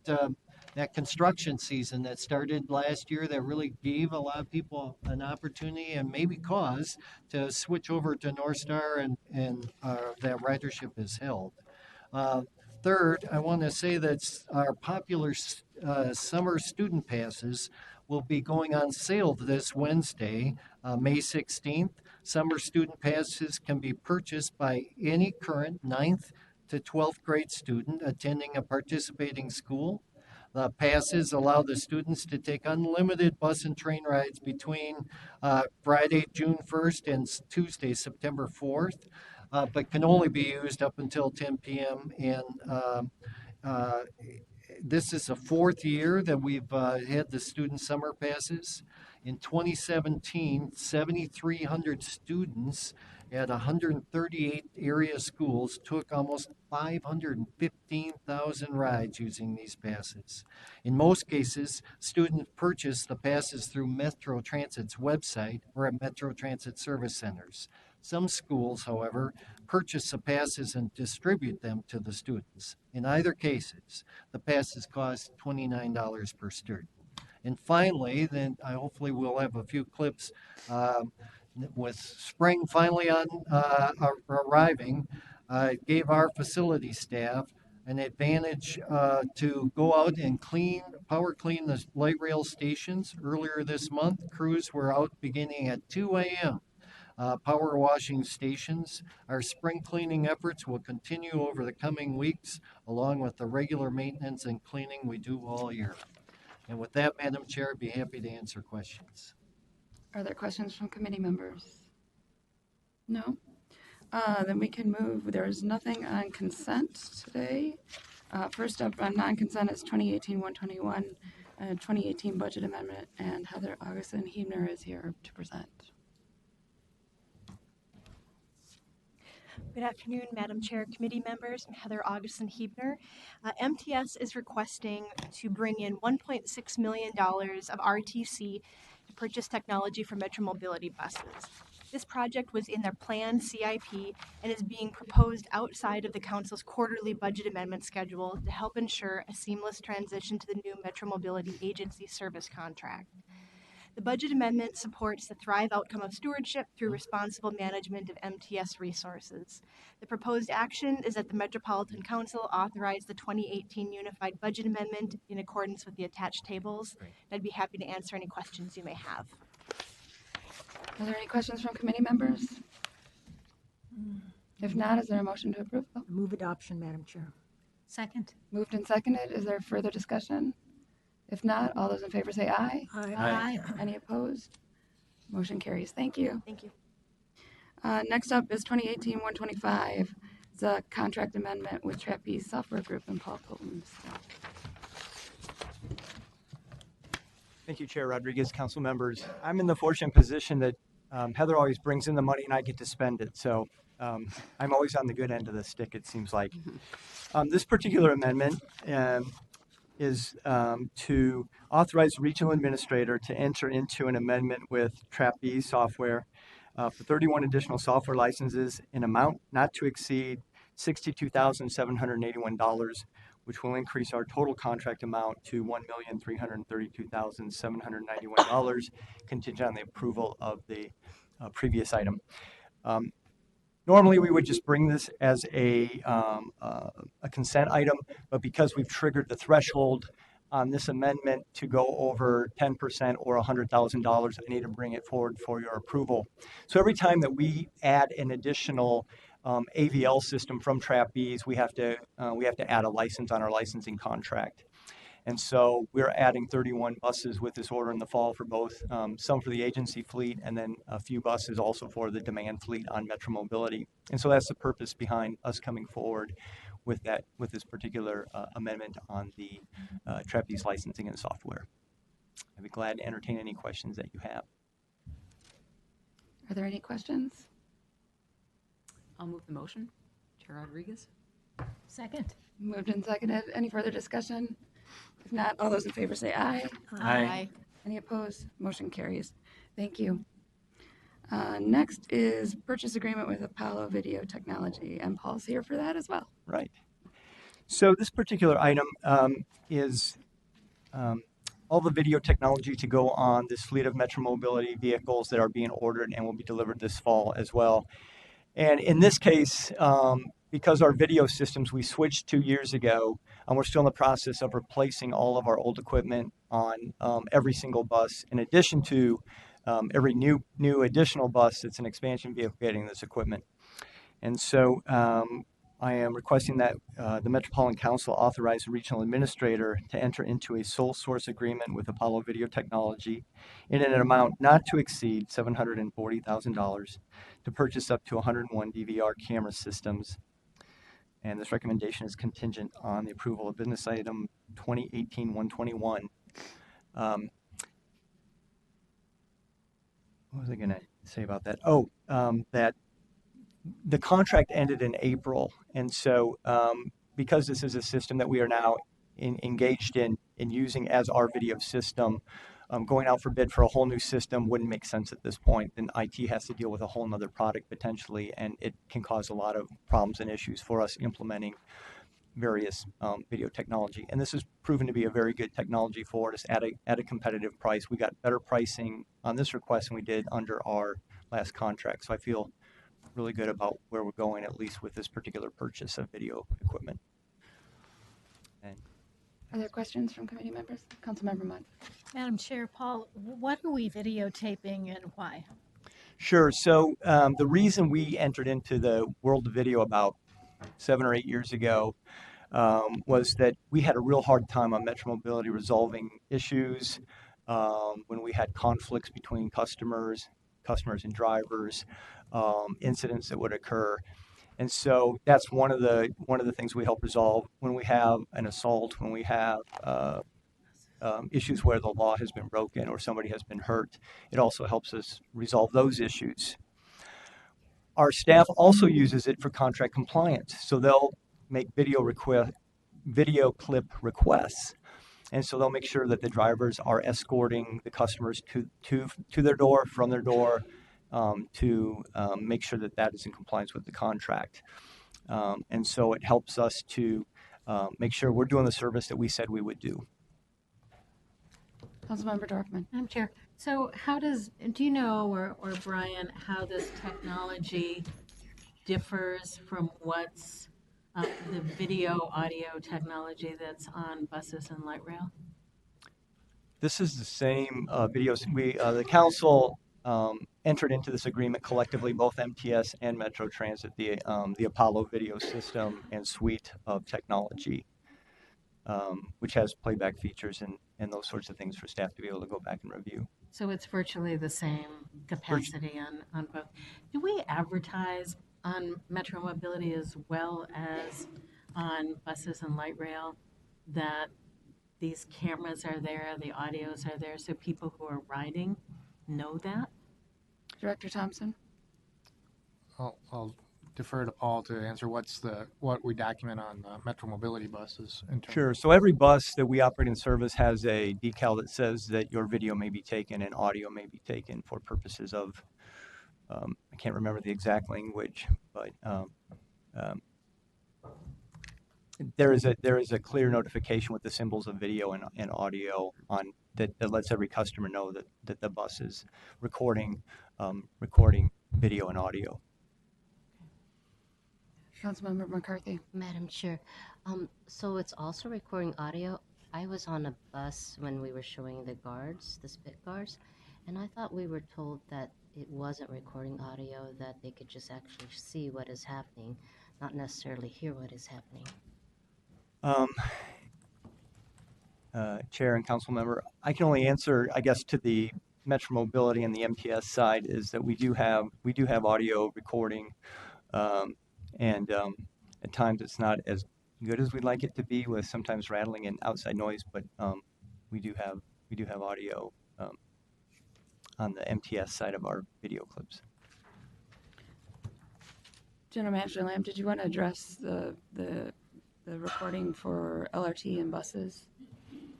construction season that started last year that really gave a lot of people an opportunity and maybe cause to switch over to North Star and that ridership is held. Third, I want to say that our popular summer student passes will be going on sale this Wednesday, May 16th. Summer student passes can be purchased by any current 9th to 12th grade student attending a participating school. The passes allow the students to take unlimited bus and train rides between Friday, June 1st and Tuesday, September 4th, but can only be used up until 10 p.m. And this is the fourth year that we've had the student summer passes. In 2017, 7,300 students at 138 area schools took almost 515,000 rides using these passes. In most cases, students purchase the passes through Metro Transit's website or at Metro Transit service centers. Some schools, however, purchase the passes and distribute them to the students. In either cases, the passes cost $29 per student. And finally, then hopefully we'll have a few clips with spring finally arriving. Gave our facility staff an advantage to go out and power clean the light rail stations. Earlier this month, crews were out beginning at 2 a.m. Power washing stations. Our spring cleaning efforts will continue over the coming weeks, along with the regular maintenance and cleaning we do all year. And with that, Madam Chair, I'd be happy to answer questions. Are there questions from committee members? No? Then we can move. There is nothing on consent today. First up on non-consent is 2018-121, 2018 budget amendment, and Heather Augustin-Hebner is here to present. Good afternoon, Madam Chair, committee members. I'm Heather Augustin-Hebner. MTS is requesting to bring in $1.6 million of RTC to purchase technology for Metro Mobility buses. This project was in their planned CIP and is being proposed outside of the Council's quarterly budget amendment schedule to help ensure a seamless transition to the new Metro Mobility Agency service contract. The budget amendment supports the Thrive outcome of stewardship through responsible management of MTS resources. The proposed action is that the Metropolitan Council authorize the 2018 Unified Budget Amendment in accordance with the attached tables. I'd be happy to answer any questions you may have. Are there any questions from committee members? If not, is there a motion to approve? Oh. Move adoption, Madam Chair. Second. Moved and seconded. Is there further discussion? If not, all those in favor say aye. Aye. Aye. Any opposed? Motion carries. Thank you. Thank you. Next up is 2018-125. It's a contract amendment with Trapeze Software Group and Paul Colton. Thank you, Chair Rodriguez, council members. I'm in the fortunate position that Heather always brings in the money and I get to spend it. So I'm always on the good end of the stick, it seems like. This particular amendment is to authorize the regional administrator to enter into an amendment with Trapeze Software for 31 additional software licenses in amount not to exceed $62,781, which will increase our total contract amount to $1,332,791, contingent on the approval of the previous item. Normally, we would just bring this as a consent item, but because we've triggered the threshold on this amendment to go over 10% or $100,000, I need to bring it forward for your approval. So every time that we add an additional AVL system from Trapeze, we have to add a license on our licensing contract. And so we're adding 31 buses with this order in the fall for both, some for the agency fleet and then a few buses also for the demand fleet on Metro Mobility. And so that's the purpose behind us coming forward with this particular amendment on the Trapeze licensing and software. I'd be glad to entertain any questions that you have. Are there any questions? I'll move the motion. Chair Rodriguez. Second. Moved and seconded. Any further discussion? If not, all those in favor say aye. Aye. Any opposed? Motion carries. Thank you. Next is purchase agreement with Apollo Video Technology, and Paul's here for that as well. Right. So this particular item is all the video technology to go on this fleet of Metro Mobility vehicles that are being ordered and will be delivered this fall as well. And in this case, because our video systems we switched 2 years ago, and we're still in the process of replacing all of our old equipment on every single bus, in addition to every new additional bus that's an expansion vehicle getting this equipment. And so I am requesting that the Metropolitan Council authorize the regional administrator to enter into a sole source agreement with Apollo Video Technology in an amount not to exceed $740,000 to purchase up to 101 DVR camera systems. And this recommendation is contingent on the approval of business item 2018-121. What was I going to say about that? Oh, that the contract ended in April. And so because this is a system that we are now engaged in using as our video system, going out for bid for a whole new system wouldn't make sense at this point. And IT has to deal with a whole nother product potentially, and it can cause a lot of problems and issues for us implementing various video technology. And this has proven to be a very good technology for us at a competitive price. We got better pricing on this request than we did under our last contract. So I feel really good about where we're going, at least with this particular purchase of video equipment. And Are there questions from committee members? Councilmember Mudd. Madam Chair, Paul, what are we videotaping and why? Sure. So the reason we entered into the world of video about 7 or 8 years ago was that we had a real hard time on Metro Mobility resolving issues when we had conflicts between customers and drivers, incidents that would occur. And so that's one of the things we help resolve when we have an assault, when we have issues where the law has been broken or somebody has been hurt. It also helps us resolve those issues. Our staff also uses it for contract compliance. So they'll make video clip requests. And so they'll make sure that the drivers are escorting the customers to their door, from their door, to make sure that that is in compliance with the contract. And so it helps us to make sure we're doing the service that we said we would do. Councilmember Dorfman. Madam Chair, so do you know, or Brian, how this technology differs from what's the video audio technology that's on buses and light rail? This is the same videos. The council entered into this agreement collectively, both MTS and Metro Transit, the Apollo video system and suite of technology, which has playback features and those sorts of things for staff to be able to go back and review. So it's virtually the same capacity on both. Do we advertise on Metro Mobility as well as on buses and light rail that these cameras are there, the audios are there, so people who are riding know that? Director Thompson. I'll defer to Paul to answer what we document on Metro Mobility buses. Sure. So every bus that we operate in service has a decal that says that your video may be taken and audio may be taken for purposes of, I can't remember the exact language, but there is a clear notification with the symbols of video and audio on that lets every customer know that the bus is recording video and audio. Councilmember McCarthy. Madam Chair, so it's also recording audio. I was on a bus when we were showing the guards, the spit guards, and I thought we were told that it wasn't recording audio, that they could just actually see what is happening, not necessarily hear what is happening. Chair and council member, I can only answer, I guess, to the Metro Mobility and the MTS side is that we do have audio recording, and at times it's not as good as we'd like it to be, with sometimes rattling and outside noise, but we do have audio on the MTS side of our video clips. General Manager Lamb, did you want to address the recording for LRT and buses?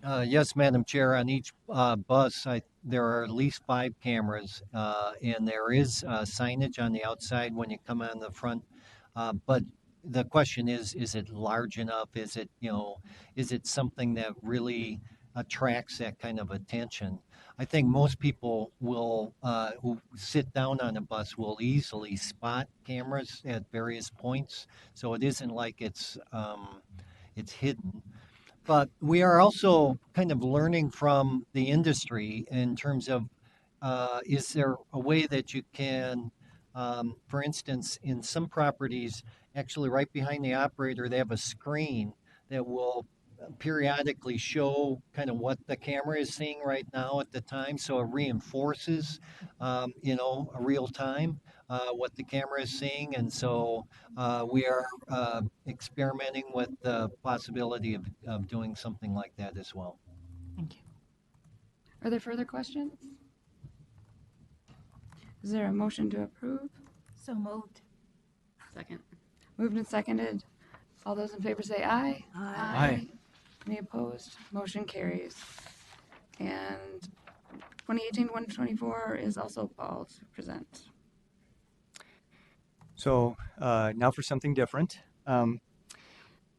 Yes, Madam Chair. On each bus, there are at least 5 cameras, and there is signage on the outside when you come on the front. But the question is it large enough? Is it something that really attracts that kind of attention? I think most people will, who sit down on a bus, will easily spot cameras at various points. So it isn't like it's hidden. But we are also kind of learning from the industry in terms of, is there a way that you can, for instance, in some properties, actually right behind the operator, they have a screen that will periodically show kind of what the camera is seeing right now at the time. So it reinforces, a real time, what the camera is seeing. And so we are experimenting with the possibility of doing something like that as well. Thank you. Are there further questions? Is there a motion to approve? So moved. Second. Moved and seconded. All those in favor say aye. Aye. Any opposed? Motion carries. And 2018-124 is also Paul to present. So now for something different.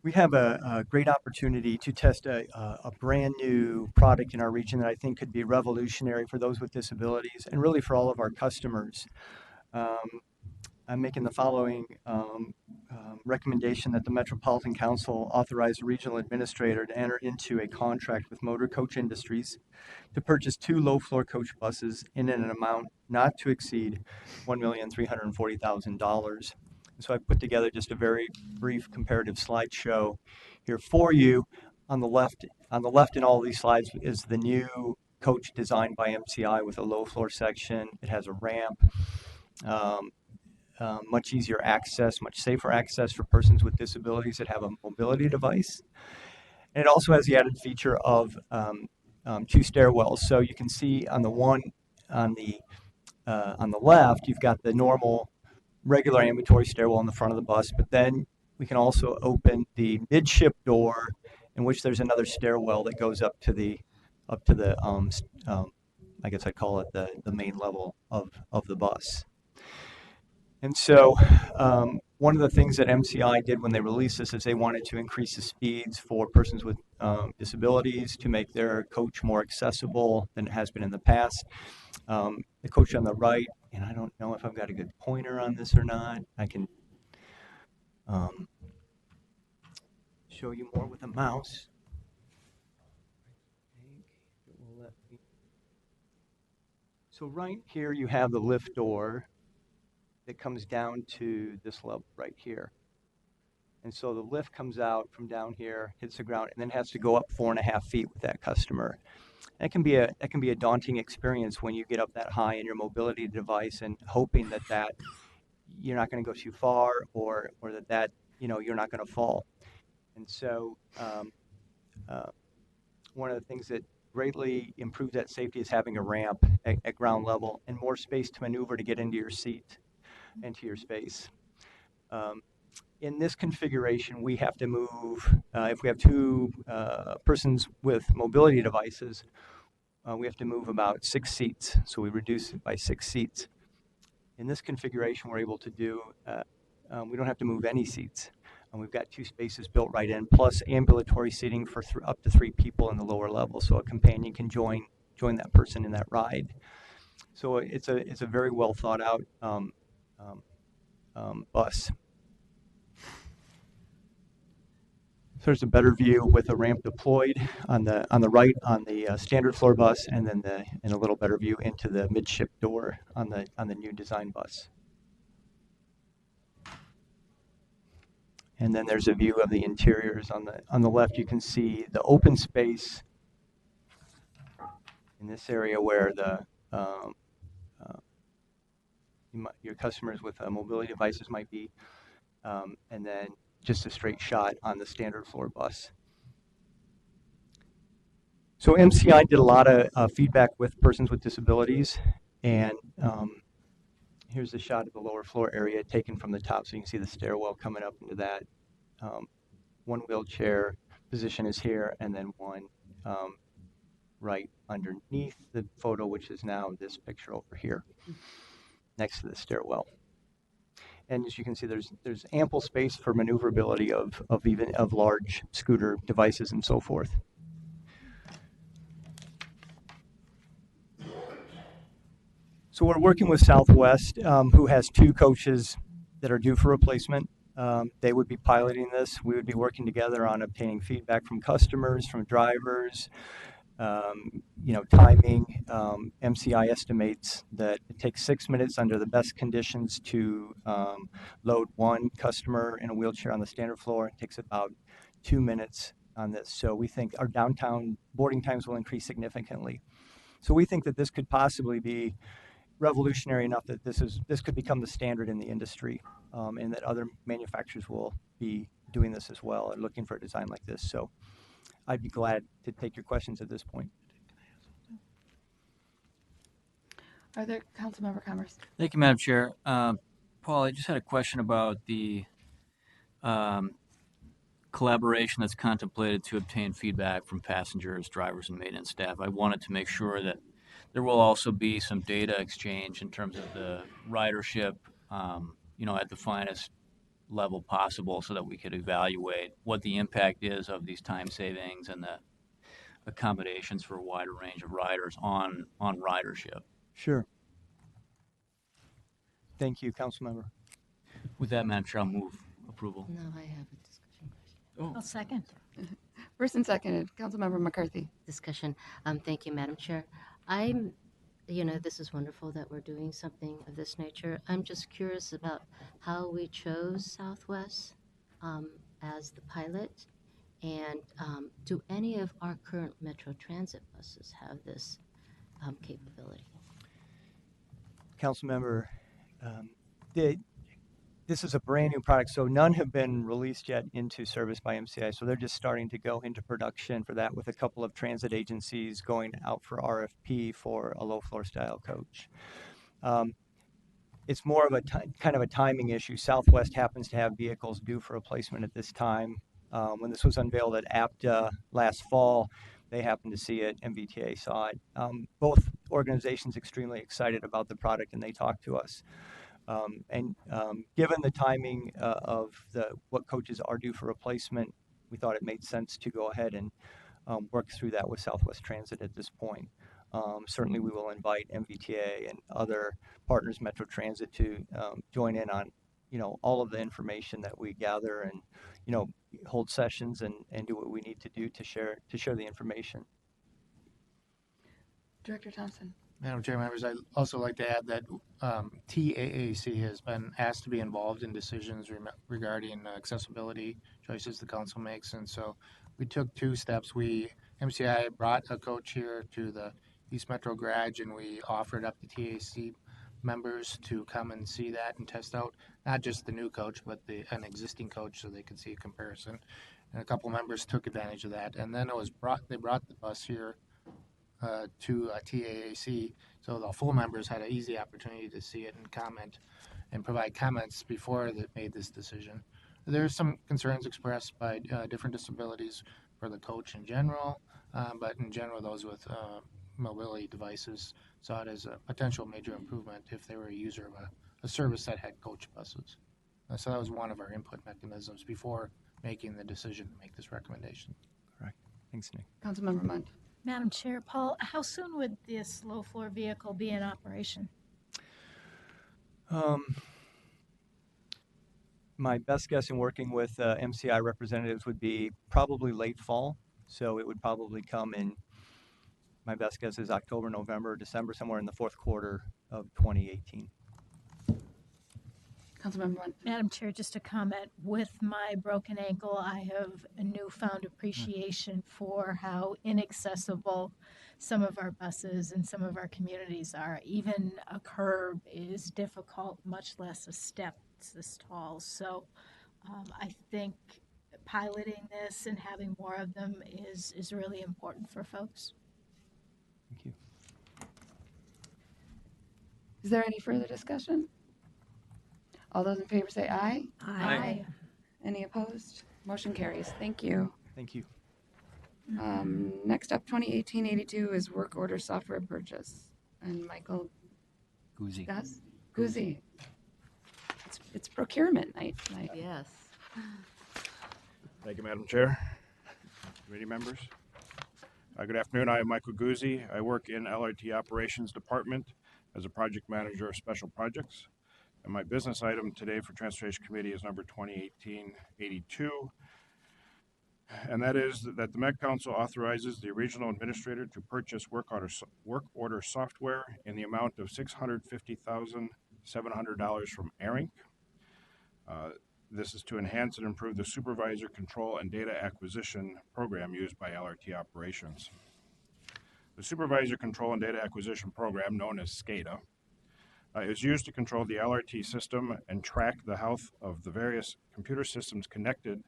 We have a great opportunity to test a brand new product in our region that I think could be revolutionary for those with disabilities and really for all of our customers. I'm making the following recommendation that the Metropolitan Council authorize the regional administrator to enter into a contract with Motor Coach Industries to purchase 2 low-floor coach buses in an amount not to exceed $1,340,000. So I put together just a very brief comparative slideshow here for you. On the left in all of these slides is the new coach designed by MCI with a low-floor section. It has a ramp. Much easier access, much safer access for persons with disabilities that have a mobility device. And it also has the added feature of 2 stairwells. So you can see on the left, you've got the normal regular ambulatory stairwell in the front of the bus, but then we can also open the midship door, in which there's another stairwell that goes up to the I guess I'd call it the main level of the bus. And so one of the things that MCI did when they released this is they wanted to increase the speeds for persons with disabilities to make their coach more accessible than it has been in the past. The coach on the right, and I don't know if I've got a good pointer on this or not. I can show you more with a mouse. So right here you have the lift door that comes down to this level right here. And so the lift comes out from down here, hits the ground, and then has to go up 4.5 feet with that customer. That can be a daunting experience when you get up that high in your mobility device and hoping that you're not going to go too far or that you're not going to fall. And so one of the things that greatly improves that safety is having a ramp at ground level and more space to maneuver to get into your seat, into your space. In this configuration, we have to move, if we have 2 persons with mobility devices, we have to move about 6 seats. So we reduce it by 6 seats. In this configuration, we're able to do, we don't have to move any seats. And we've got 2 spaces built right in, plus ambulatory seating for up to 3 people in the lower level. So a companion can join that person in that ride. So it's a very well thought out bus. So there's a better view with a ramp deployed on the right on the standard floor bus, and then a little better view into the midship door on the new design bus. And then there's a view of the interiors on the left. You can see the open space in this area where your customers with mobility devices might be, and then just a straight shot on the standard floor bus. So MCI did a lot of feedback with persons with disabilities, and here's a shot of the lower floor area taken from the top, so you can see the stairwell coming up into that. One wheelchair position is here, and then one right underneath the photo, which is now this picture over here, next to the stairwell. And as you can see, there's ample space for maneuverability of large scooter devices and so forth. So we're working with Southwest, who has 2 coaches that are due for replacement. They would be piloting this. We would be working together on obtaining feedback from customers, from drivers, timing. MCI estimates that it takes 6 minutes under the best conditions to load one customer in a wheelchair on the standard floor. It takes about 2 minutes on this. So we think our downtown boarding times will increase significantly. So we think that this could possibly be revolutionary enough that this could become the standard in the industry, and that other manufacturers will be doing this as well and looking for a design like this. So I'd be glad to take your questions at this point. Are there council member comments? Thank you, Madam Chair. Paul, I just had a question about the collaboration that's contemplated to obtain feedback from passengers, drivers, and maintenance staff. I wanted to make sure that there will also be some data exchange in terms of the ridership, at the finest level possible, so that we could evaluate what the impact is of these time savings and the accommodations for a wider range of riders on ridership. Sure. Thank you, council member. With that, Madam Chair, I'll move approval. No, I have a discussion question. Oh. I'll second. First and seconded, Councilmember McCarthy. Discussion. Thank you, Madam Chair. This is wonderful that we're doing something of this nature. I'm just curious about how we chose Southwest as the pilot, and do any of our current Metro Transit buses have this capability? Councilmember, this is a brand new product, so none have been released yet into service by MCI. So they're just starting to go into production for that, with a couple of transit agencies going out for RFP for a low floor style coach. It's more of a kind of a timing issue. Southwest happens to have vehicles due for replacement at this time. When this was unveiled at APTA last fall, they happened to see it. MBTA saw it. Both organizations extremely excited about the product, and they talked to us. Given the timing of what coaches are due for replacement, we thought it made sense to go ahead and work through that with Southwest Transit at this point. Certainly, we will invite MBTA and other partners, Metro Transit, to join in on all of the information that we gather, and hold sessions and do what we need to do to share the information. Director Thompson. Madam Chair, members, I'd also like to add that TAAC has been asked to be involved in decisions regarding accessibility choices the council makes, and so we took 2 steps. MCI brought a coach here to the East Metro Garage, and we offered up the TAAC members to come and see that and test out not just the new coach, but an existing coach, so they could see a comparison. And a couple members took advantage of that, and then they brought the bus here to TAAC, so the full members had an easy opportunity to see it and comment and provide comments before they made this decision. There are some concerns expressed by different disabilities for the coach in general, but in general, those with mobility devices saw it as a potential major improvement if they were a user of a service that had coach buses. So that was one of our input mechanisms before making the decision to make this recommendation. Correct. Thanks, Nick. Councilmember Munt. Madam Chair, Paul, how soon would this low floor vehicle be in operation? My best guess in working with MCI representatives would be probably late fall. So it would probably come in, my best guess is October, November, December, somewhere in the fourth quarter of 2018. Councilmember Wentz. Madam Chair, just a comment. With my broken ankle, I have a newfound appreciation for how inaccessible some of our buses and some of our communities are. Even a curb is difficult, much less a step this tall. So I think piloting this and having more of them is really important for folks. Thank you. Is there any further discussion? All those in favor say aye. Aye. Any opposed? Motion carries. Thank you. Thank you. Next up, 2018-82 is work order software purchase. And Michael Guzzi. Gus? Guzzi. It's procurement night tonight. Yes. Thank you, Madam Chair. Committee members. Good afternoon. I am Michael Guzzi. I work in LRT Operations Department as a project manager of special projects. And my business item today for Transportation Committee is number 2018-82. And that is that the Met Council authorizes the regional administrator to purchase work order software in the amount of $650,700 from ARINC. This is to enhance and improve the supervisor control and data acquisition program used by LRT operations. The supervisor control and data acquisition program, known as SCADA, is used to control the LRT system and track the health of the various computer systems connected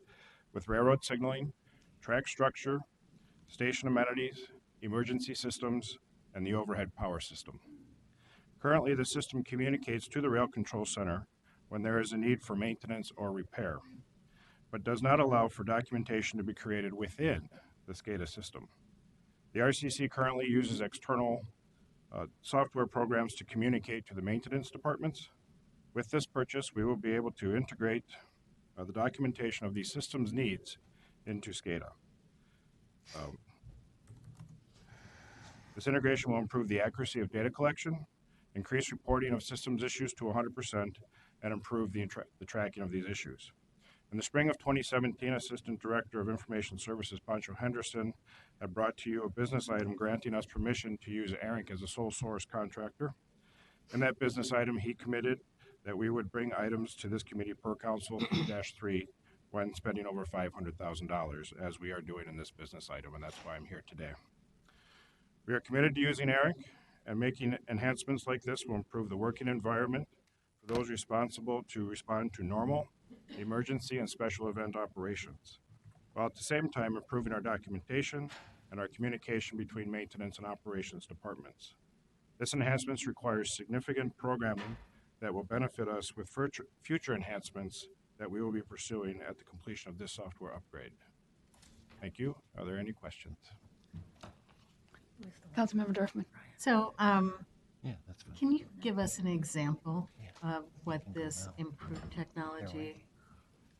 with railroad signaling, track structure, station amenities, emergency systems, and the overhead power system. Currently, the system communicates to the Rail Control Center when there is a need for maintenance or repair, but does not allow for documentation to be created within the SCADA system. The RCC currently uses external software programs to communicate to the maintenance departments. With this purchase, we will be able to integrate the documentation of these systems' needs into SCADA. This integration will improve the accuracy of data collection, increase reporting of systems issues to 100%, and improve the tracking of these issues. In the spring of 2017, Assistant Director of Information Services Pancho Henderson had brought to you a business item granting us permission to use ARINC as a sole source contractor. In that business item, he committed that we would bring items to this committee per Council -3 when spending over $500,000, as we are doing in this business item, and that's why I'm here today. We are committed to using ARINC, and making enhancements like this will improve the working environment for those responsible to respond to normal, emergency, and special event operations, while at the same time improving our documentation and our communication between maintenance and operations departments. This enhancement requires significant programming that will benefit us with future enhancements that we will be pursuing at the completion of this software upgrade. Thank you. Are there any questions? Councilmember Dorfman. So, Yeah, that's fine. can you give us an example of what this improved technology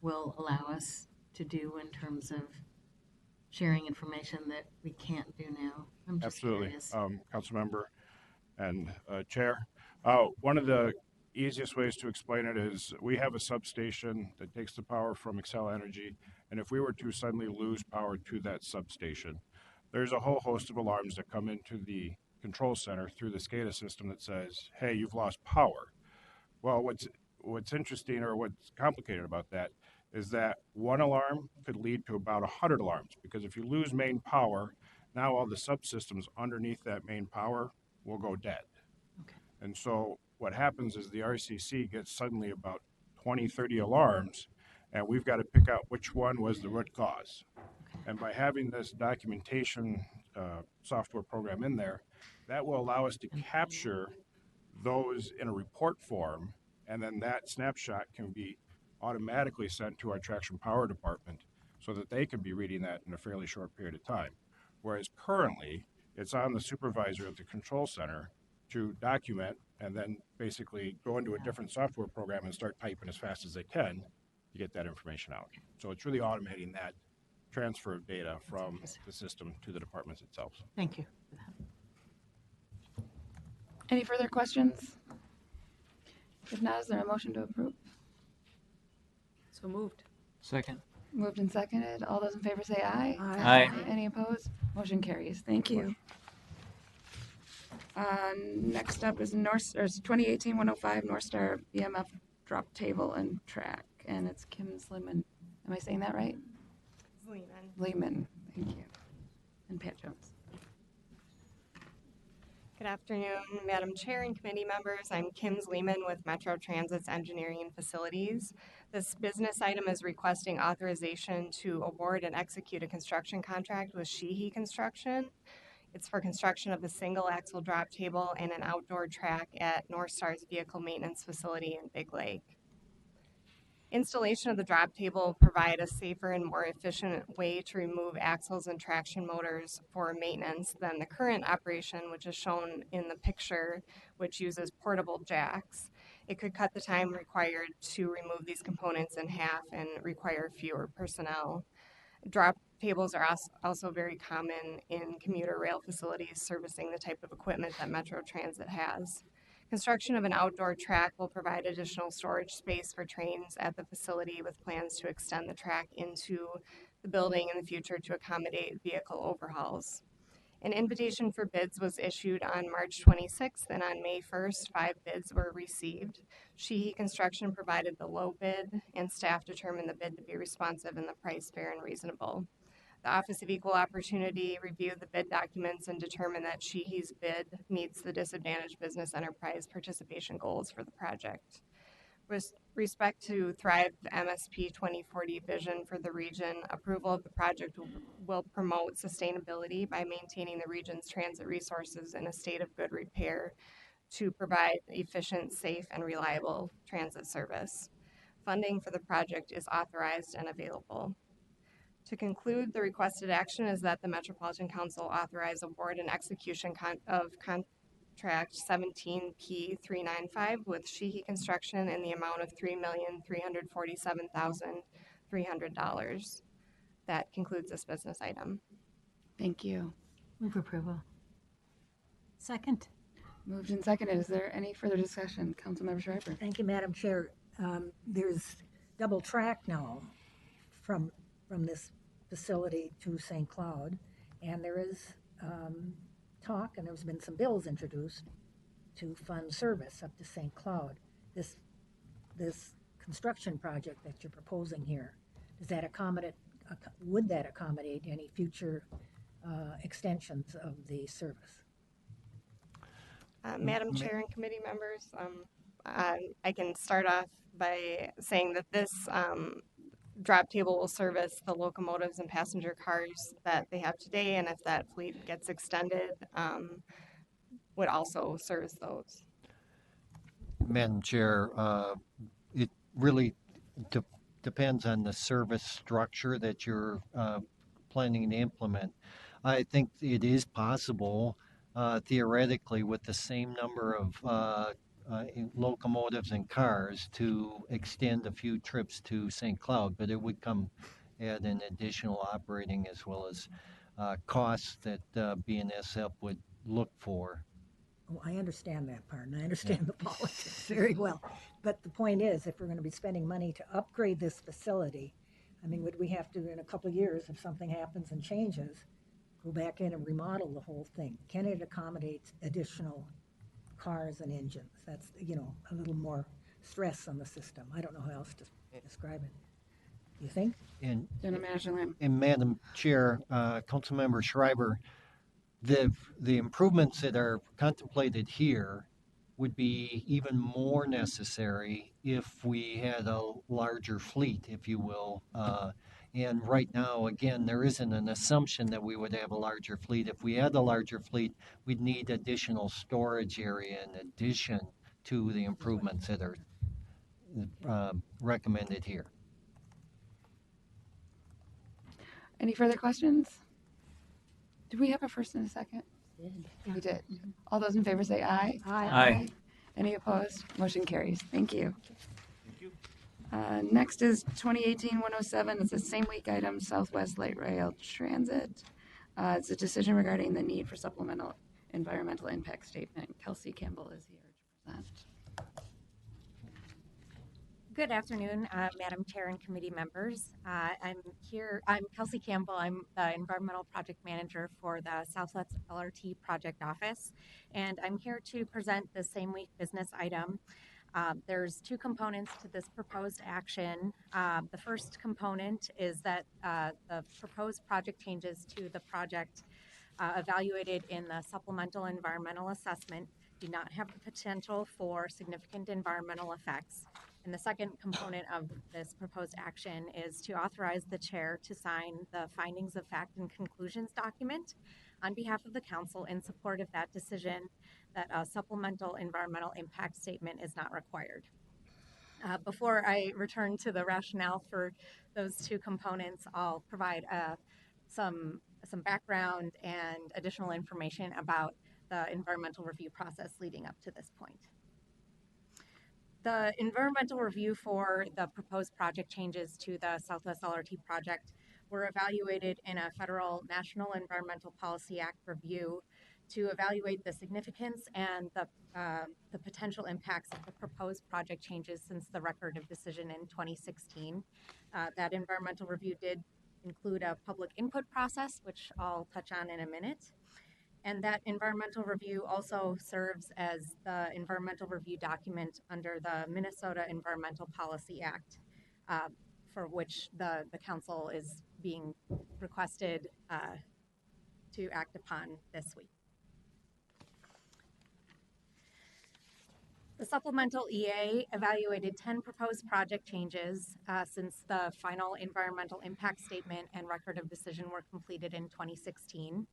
will allow us to do in terms of sharing information that we can't do now? I'm just Absolutely. curious. Councilmember and Chair. One of the easiest ways to explain it is we have a substation that takes the power from Xcel Energy, and if we were to suddenly lose power to that substation, there's a whole host of alarms that come into the control center through the SCADA system that says, hey, you've lost power. Well, what's interesting or what's complicated about that is that one alarm could lead to about 100 alarms, because if you lose main power, now all the subsystems underneath that main power will go dead. Okay. And so what happens is the RCC gets suddenly about 20, 30 alarms, and we've got to pick out which one was the root cause. And by having this documentation software program in there, that will allow us to capture those in a report form, and then that snapshot can be automatically sent to our traction power department so that they can be reading that in a fairly short period of time. Whereas currently, it's on the supervisor at the control center to document and then basically go into a different software program and start typing as fast as they can to get that information out. So it's really automating that transfer of data from the system to the departments itself. Thank you. Any further questions? If not, is there a motion to approve? So moved. Second. Moved and seconded. All those in favor say aye. Aye. Any opposed? Motion carries. Thank you. Next up is 2018-105 North Star BMF drop table and track, and it's Kim Sliman. Am I saying that right? Lehman. Thank you. And Pat Jones. Good afternoon, Madam Chair and committee members. I'm Kim Lehman with Metro Transit's Engineering and Facilities. This business item is requesting authorization to award and execute a construction contract with Sheehy Construction. It's for construction of the single axle drop table and an outdoor track at North Star's vehicle maintenance facility in Big Lake. Installation of the drop table will provide a safer and more efficient way to remove axles and traction motors for maintenance than the current operation, which is shown in the picture, which uses portable jacks. It could cut the time required to remove these components in half and require fewer personnel. Drop tables are also very common in commuter rail facilities servicing the type of equipment that Metro Transit has. Construction of an outdoor track will provide additional storage space for trains at the facility with plans to extend the track into the building in the future to accommodate vehicle overhauls. An invitation for bids was issued on March 26th, and on May 1st, 5 bids were received. Sheehy Construction provided the low bid, and staff determined the bid to be responsive and the price fair and reasonable. The Office of Equal Opportunity reviewed the bid documents and determined that Sheehy's bid meets the disadvantaged business enterprise participation goals for the project. With respect to Thrive MSP 2040 vision for the region, approval of the project will promote sustainability by maintaining the region's transit resources in a state of good repair to provide efficient, safe, and reliable transit service. Funding for the project is authorized and available. To conclude, the requested action is that the Metropolitan Council authorize award and execution of Contract 17P395 with Sheehy Construction in the amount of $3,347,300. That concludes this business item. Thank you. Move approval. Second. Moved and seconded. Is there any further discussion? Councilmember Schreiber. Thank you, Madam Chair. There's double track now from this facility to St. Cloud, and there is talk, and there's been some bills introduced to fund service up to St. Cloud. This construction project that you're proposing here, does that would that accommodate any future extensions of the service? Madam Chair and committee members, I can start off by saying that this drop table will service the locomotives and passenger cars that they have today, and if that fleet gets extended, would also service those. Madam Chair, it really depends on the service structure that you're planning to implement. I think it is possible, theoretically, with the same number of locomotives and cars to extend a few trips to St. Cloud, but it would come at an additional operating as well as costs that BNSF would look for. Oh, I understand that part, and I understand the politics very well. But the point is, if we're going to be spending money to upgrade this facility, I mean, would we have to, in a couple of years, if something happens and changes, go back in and remodel the whole thing? Can it accommodate additional cars and engines? That's, a little more stress on the system. I don't know how else to describe it. You think? And Madam Chair, Councilmember Schreiber, the improvements that are contemplated here would be even more necessary if we had a larger fleet, if you will. And right now, again, there isn't an assumption that we would have a larger fleet. If we had a larger fleet, we'd need additional storage area in addition to the improvements that are recommended here. Any further questions? Do we have a first and a second? We did. All those in favor say aye. Aye. Any opposed? Motion carries. Thank you. Next is 2018-107. It's a same week item, Southwest Light Rail Transit. It's a decision regarding the need for supplemental environmental impact statement. Kelsey Campbell is here to present. Good afternoon, Madam Chair and committee members. I'm Kelsey Campbell. I'm the Environmental Project Manager for the Southwest LRT Project Office, and I'm here to present the same week business item. There's two components to this proposed action. The first component is that the proposed project changes to the project evaluated in the supplemental environmental assessment do not have the potential for significant environmental effects. And the second component of this proposed action is to authorize the chair to sign the findings of fact and conclusions document on behalf of the council in support of that decision that a supplemental environmental impact statement is not required. Before I return to the rationale for those two components, I'll provide some background and additional information about the environmental review process leading up to this point. The environmental review for the proposed project changes to the Southwest LRT project were evaluated in a federal National Environmental Policy Act review to evaluate the significance and the potential impacts of the proposed project changes since the record of decision in 2016. That environmental review did include a public input process, which I'll touch on in a minute. And that environmental review also serves as the environmental review document under the Minnesota Environmental Policy Act, for which the council is being requested to act upon this week. The Supplemental Ea evaluated 10 proposed project changes since the final environmental impact statement and record of decision were completed in 2016.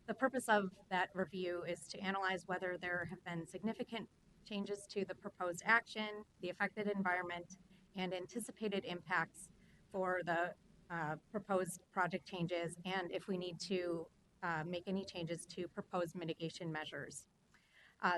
The purpose of that review is to analyze whether there have been significant changes to the proposed action, the affected environment, and anticipated impacts for the proposed project changes, and if we need to make any changes to proposed mitigation measures.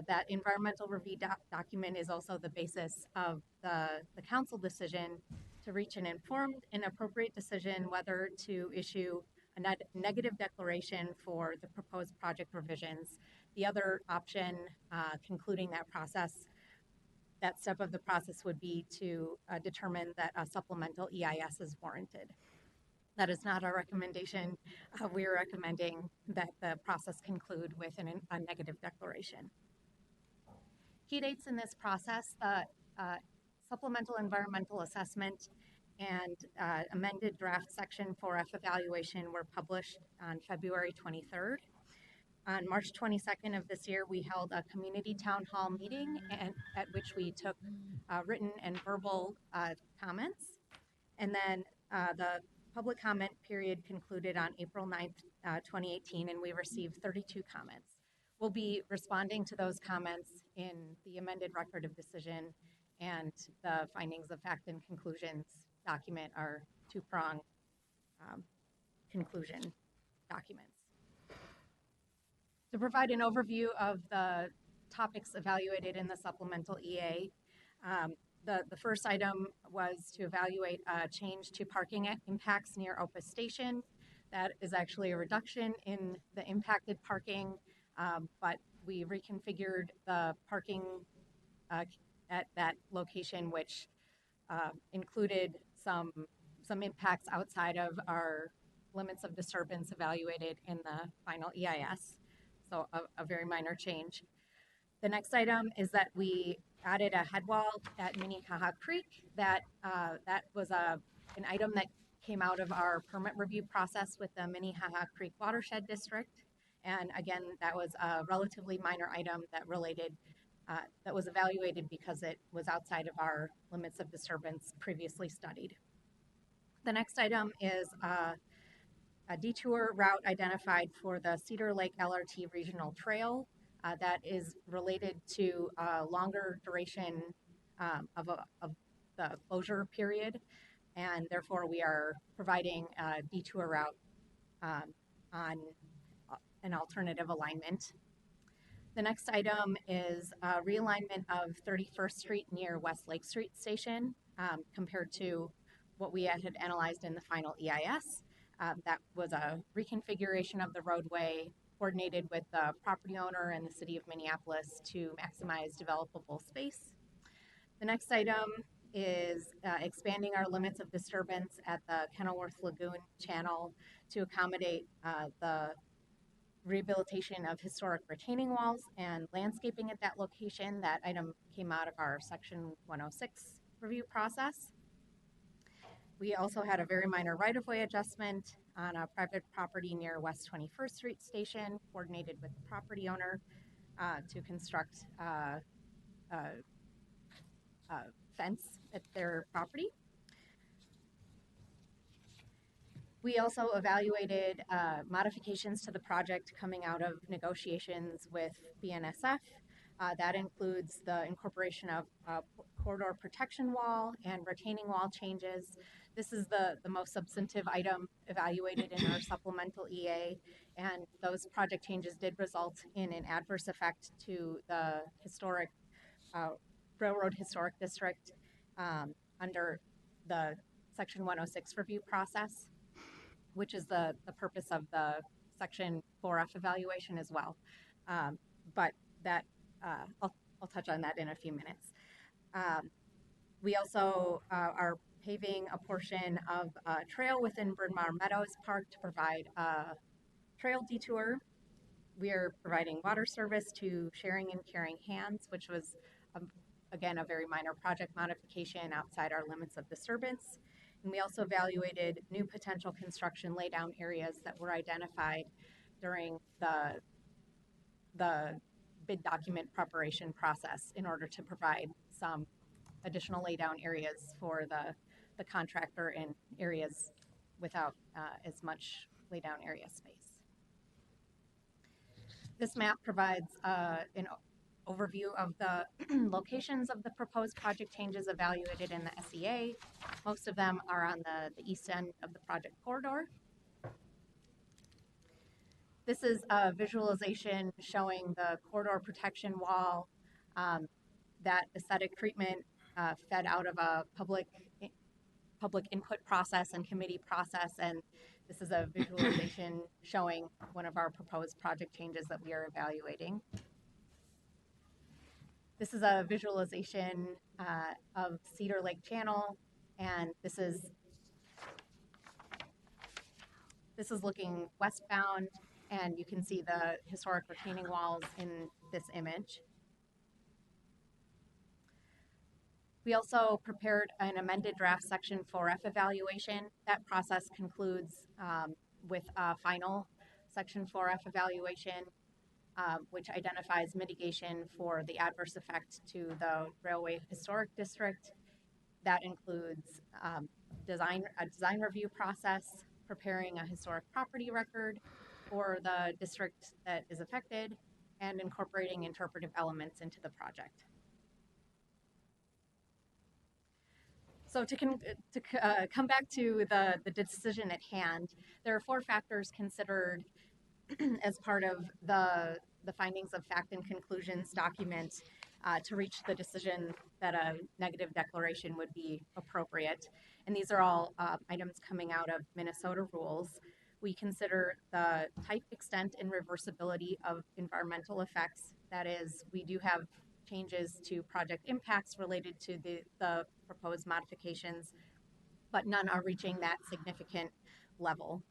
That environmental review document is also the basis of the council decision to reach an informed and appropriate decision whether to issue a negative declaration for the proposed project revisions. The other option, concluding that process, that step of the process would be to determine that a supplemental EIS is warranted. That is not our recommendation. We are recommending that the process conclude with a negative declaration. Key dates in this process, the supplemental environmental assessment and amended draft section 4F evaluation were published on February 23rd. On March 22nd of this year, we held a community town hall meeting at which we took written and verbal comments. And then the public comment period concluded on April 9th, 2018, and we received 32 comments. We'll be responding to those comments in the amended record of decision, and the findings of fact and conclusions document our two-prong conclusion documents. To provide an overview of the topics evaluated in the Supplemental Ea, the first item was to evaluate a change to parking impacts near Opus Station. That is actually a reduction in the impacted parking, but we reconfigured the parking at that location, which included some impacts outside of our limits of disturbance evaluated in the final EIS. So a very minor change. The next item is that we added a head wall at Minnehaha Creek. That was an item that came out of our permit review process with the Minnehaha Creek Watershed District. And again, that was a relatively minor item that that was evaluated because it was outside of our limits of disturbance previously studied. The next item is a detour route identified for the Cedar Lake LRT Regional Trail that is related to a longer duration of the closure period, and therefore we are providing a detour route on an alternative alignment. The next item is a realignment of 31st Street near West Lake Street Station compared to what we had analyzed in the final EIS. That was a reconfiguration of the roadway coordinated with the property owner and the city of Minneapolis to maximize developable space. The next item is expanding our limits of disturbance at the Kenilworth Lagoon channel to accommodate the rehabilitation of historic retaining walls and landscaping at that location. That item came out of our Section 106 review process. We also had a very minor right-of-way adjustment on a private property near West 21st Street Station, coordinated with the property owner to construct a fence at their property. We also evaluated modifications to the project coming out of negotiations with BNSF. That includes the incorporation of corridor protection wall and retaining wall changes. This is the most substantive item evaluated in our supplemental EA, and those project changes did result in an adverse effect to the historic Railroad Historic District under the Section 106 review process, which is the purpose of the Section 4F evaluation as well. But that I'll touch on that in a few minutes. We also are paving a portion of a trail within Bryn Mawr Meadows Park to provide a trail detour. We are providing water service to Sharing and Caring Hands, which was, again, a very minor project modification outside our limits of disturbance. And we also evaluated new potential construction laydown areas that were identified during the bid document preparation process in order to provide some additional laydown areas for the contractor in areas without as much laydown area space. This map provides an overview of the locations of the proposed project changes evaluated in the SEA. Most of them are on the east end of the project corridor. This is a visualization showing the corridor protection wall. That aesthetic treatment fed out of a public input process and committee process, and this is a visualization showing one of our proposed project changes that we are evaluating. This is a visualization of Cedar Lake Channel, and this is looking westbound, and you can see the historic retaining walls in this image. We also prepared an amended draft Section 4F evaluation. That process concludes with a final Section 4F evaluation, which identifies mitigation for the adverse effect to the Railway Historic District. That includes a design review process, preparing a historic property record for the district that is affected, and incorporating interpretive elements into the project. So to come back to the decision at hand, there are 4 factors considered as part of the findings of fact and conclusions document to reach the decision that a negative declaration would be appropriate. And these are all items coming out of Minnesota rules. We consider the type, extent, and reversibility of environmental effects. That is, we do have changes to project impacts related to the proposed modifications, but none are reaching that significant level.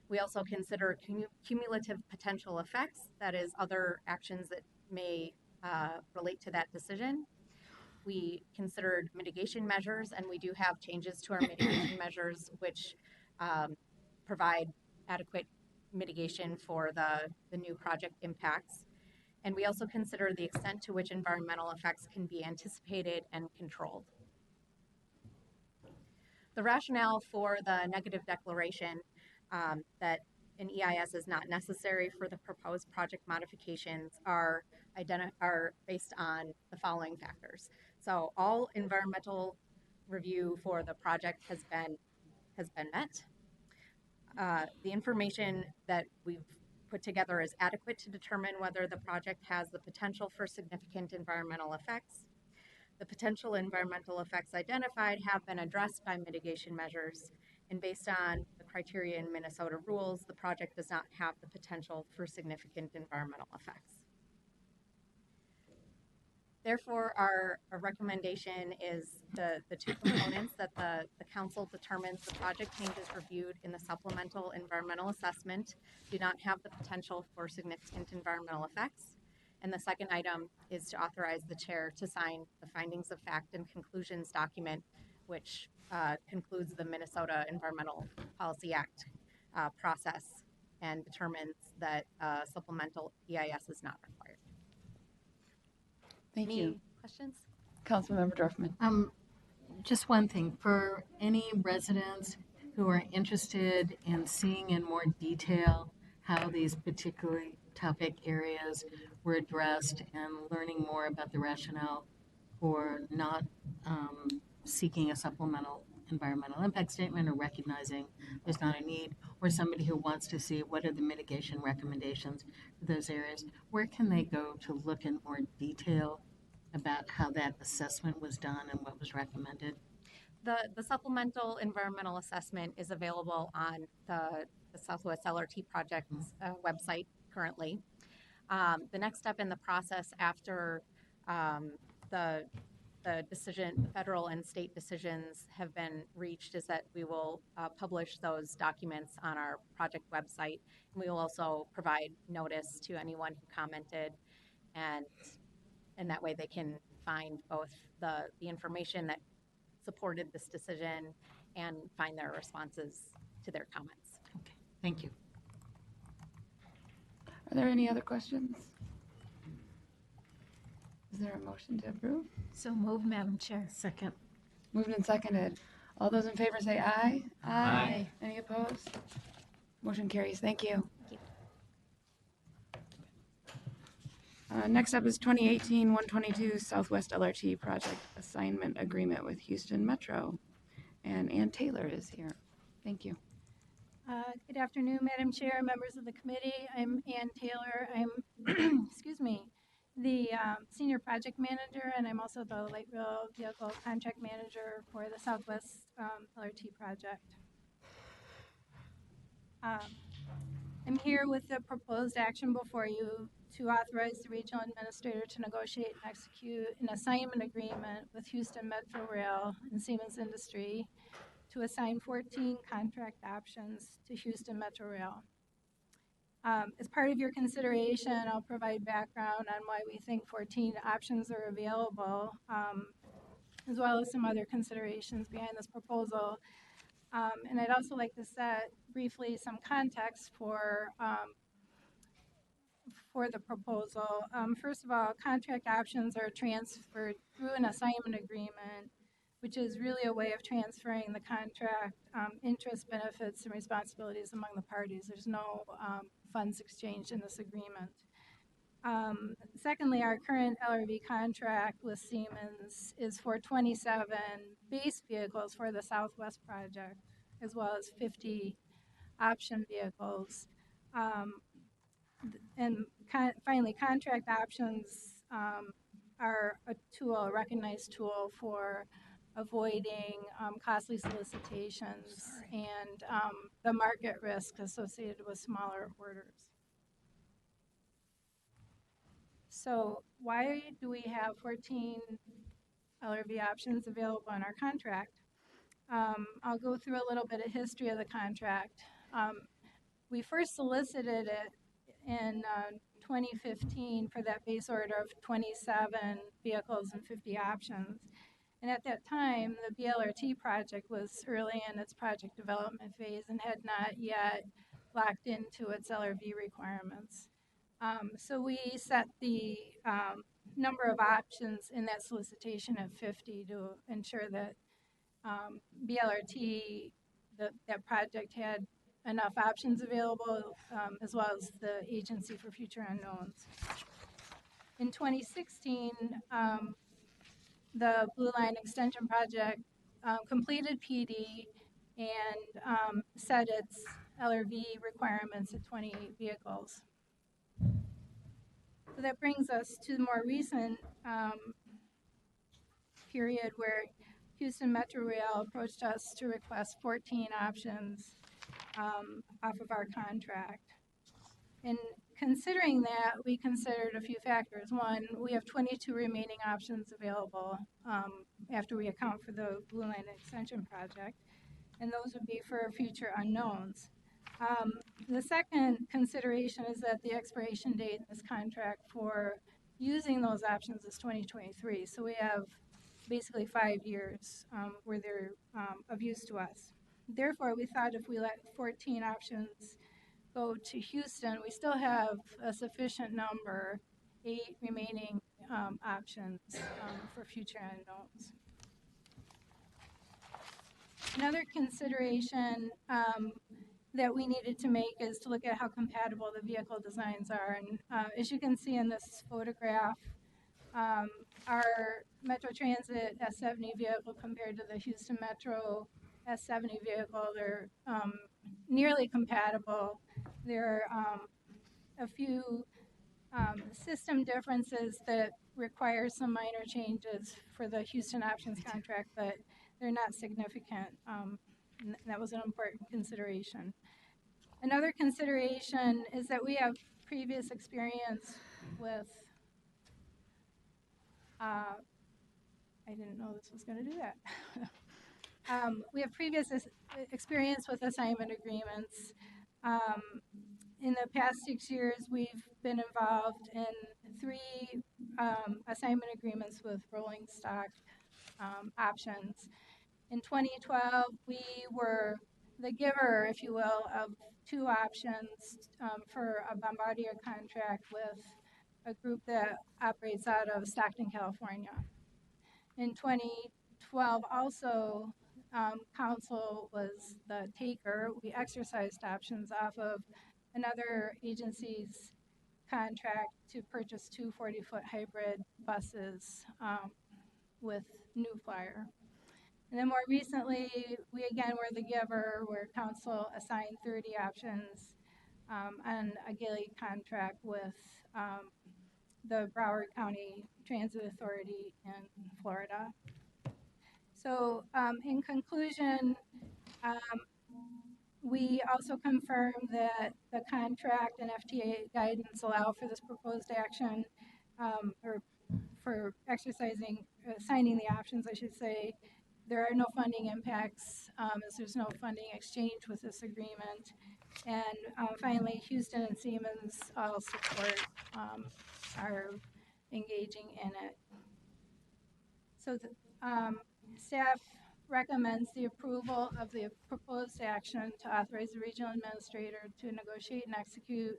We also consider cumulative potential effects, that is, other actions that may relate to that decision. We considered mitigation measures, and we do have changes to our mitigation measures, which provide adequate mitigation for the new project impacts. And we also consider the extent to which environmental effects can be anticipated and controlled. The rationale for the negative declaration that an EIS is not necessary for the proposed project modifications are based on the following factors. So all environmental review for the project has been met. The information that we've put together is adequate to determine whether the project has the potential for significant environmental effects. The potential environmental effects identified have been addressed by mitigation measures, and based on the criteria in Minnesota rules, the project does not have the potential for significant environmental effects. Therefore, our recommendation is the two components that the council determines the project changes reviewed in the supplemental environmental assessment do not have the potential for significant environmental effects. And the second item is to authorize the chair to sign the findings of fact and conclusions document, which concludes the Minnesota Environmental Policy Act process and determines that supplemental EIS is not required. Thank Any you. questions? Councilmember Dorfman. Just one thing, for any residents who are interested in seeing in more detail how these particular topic areas were addressed and learning more about the rationale for not seeking a supplemental environmental impact statement or recognizing there's not a need, or somebody who wants to see what are the mitigation recommendations for those areas, where can they go to look in more detail about how that assessment was done and what was recommended? The supplemental environmental assessment is available on the Southwest LRT Project's website currently. The next step in the process after the decision, federal and state decisions have been reached, is that we will publish those documents on our project website. And we will also provide notice to anyone who commented, and that way they can find both the information that supported this decision and find their responses to their comments. Okay, thank you. Are there any other questions? Is there a motion to approve? So moved, Madam Chair. Second. Moved and seconded. All those in favor say aye. Aye. Any opposed? Motion carries. Thank you. Next up is 2018-122 Southwest LRT Project Assignment Agreement with Houston Metro. And Ann Taylor is here. Thank you. Good afternoon, Madam Chair, members of the committee. I'm Ann Taylor. I'm, excuse me, the Senior Project Manager, and I'm also the Light Rail Vehicle Contract Manager for the Southwest LRT project. I'm here with the proposed action before you to authorize the regional administrator to negotiate and execute an assignment agreement with Houston Metro Rail and Siemens Industry to assign 14 contract options to Houston Metro Rail. As part of your consideration, I'll provide background on why we think 14 options are available, as well as some other considerations behind this proposal. And I'd also like to set briefly some context for the proposal. First of all, contract options are transferred through an assignment agreement, which is really a way of transferring the contract interest, benefits, and responsibilities among the parties. There's no funds exchanged in this agreement. Secondly, our current LRV contract with Siemens is for 27 base vehicles for the Southwest project, as well as 50 option vehicles. And finally, contract options are a tool, a recognized tool for avoiding costly solicitations and the market risk associated with smaller orders. So why do we have 14 LRV options available in our contract? I'll go through a little bit of history of the contract. We first solicited it in 2015 for that base order of 27 vehicles and 50 options. And at that time, the BLRT project was early in its project development phase and had not yet locked into its LRV requirements. So we set the number of options in that solicitation at 50 to ensure that BLRT, that project had enough options available, as well as the Agency for Future Unknowns. In 2016, the Blue Line Extension Project completed PD and set its LRV requirements at 28 vehicles. So that brings us to the more recent period where Houston Metro Rail approached us to request 14 options off of our contract. And considering that, we considered a few factors. One, we have 22 remaining options available after we account for the Blue Line Extension project, and those would be for future unknowns. The second consideration is that the expiration date in this contract for using those options is 2023. So we have basically 5 years where they're of use to us. Therefore, we thought if we let 14 options go to Houston, we still have a sufficient number, 8 remaining options for future unknowns. Another consideration that we needed to make is to look at how compatible the vehicle designs are. And as you can see in this photograph, our Metro Transit S70 vehicle compared to the Houston Metro S70 vehicle, they're nearly compatible. There are a few system differences that require some minor changes for the Houston options contract, but they're not significant. That was an important consideration. Another consideration is that we have previous experience with, I didn't know this was going to do that. We have previous experience with assignment agreements. In the past 6 years, we've been involved in 3 assignment agreements with rolling stock options. In 2012, we were the giver, if you will, of 2 options for a Bombardier contract with a group that operates out of Stockton, California. In 2012, also, Council was the taker. We exercised options off of another agency's contract to purchase 2 40-foot hybrid buses with New Flyer. And then more recently, we again were the giver, where Council assigned 30 options on a Gilly contract with the Broward County Transit Authority in Florida. So in conclusion, we also confirmed that the contract and FTA guidance allow for this proposed action, or for exercising, signing the options, I should say. There are no funding impacts, as there's no funding exchange with this agreement. And finally, Houston and Siemens all support our engaging in it. So the, staff recommends the approval of the proposed action to authorize the regional administrator to negotiate and execute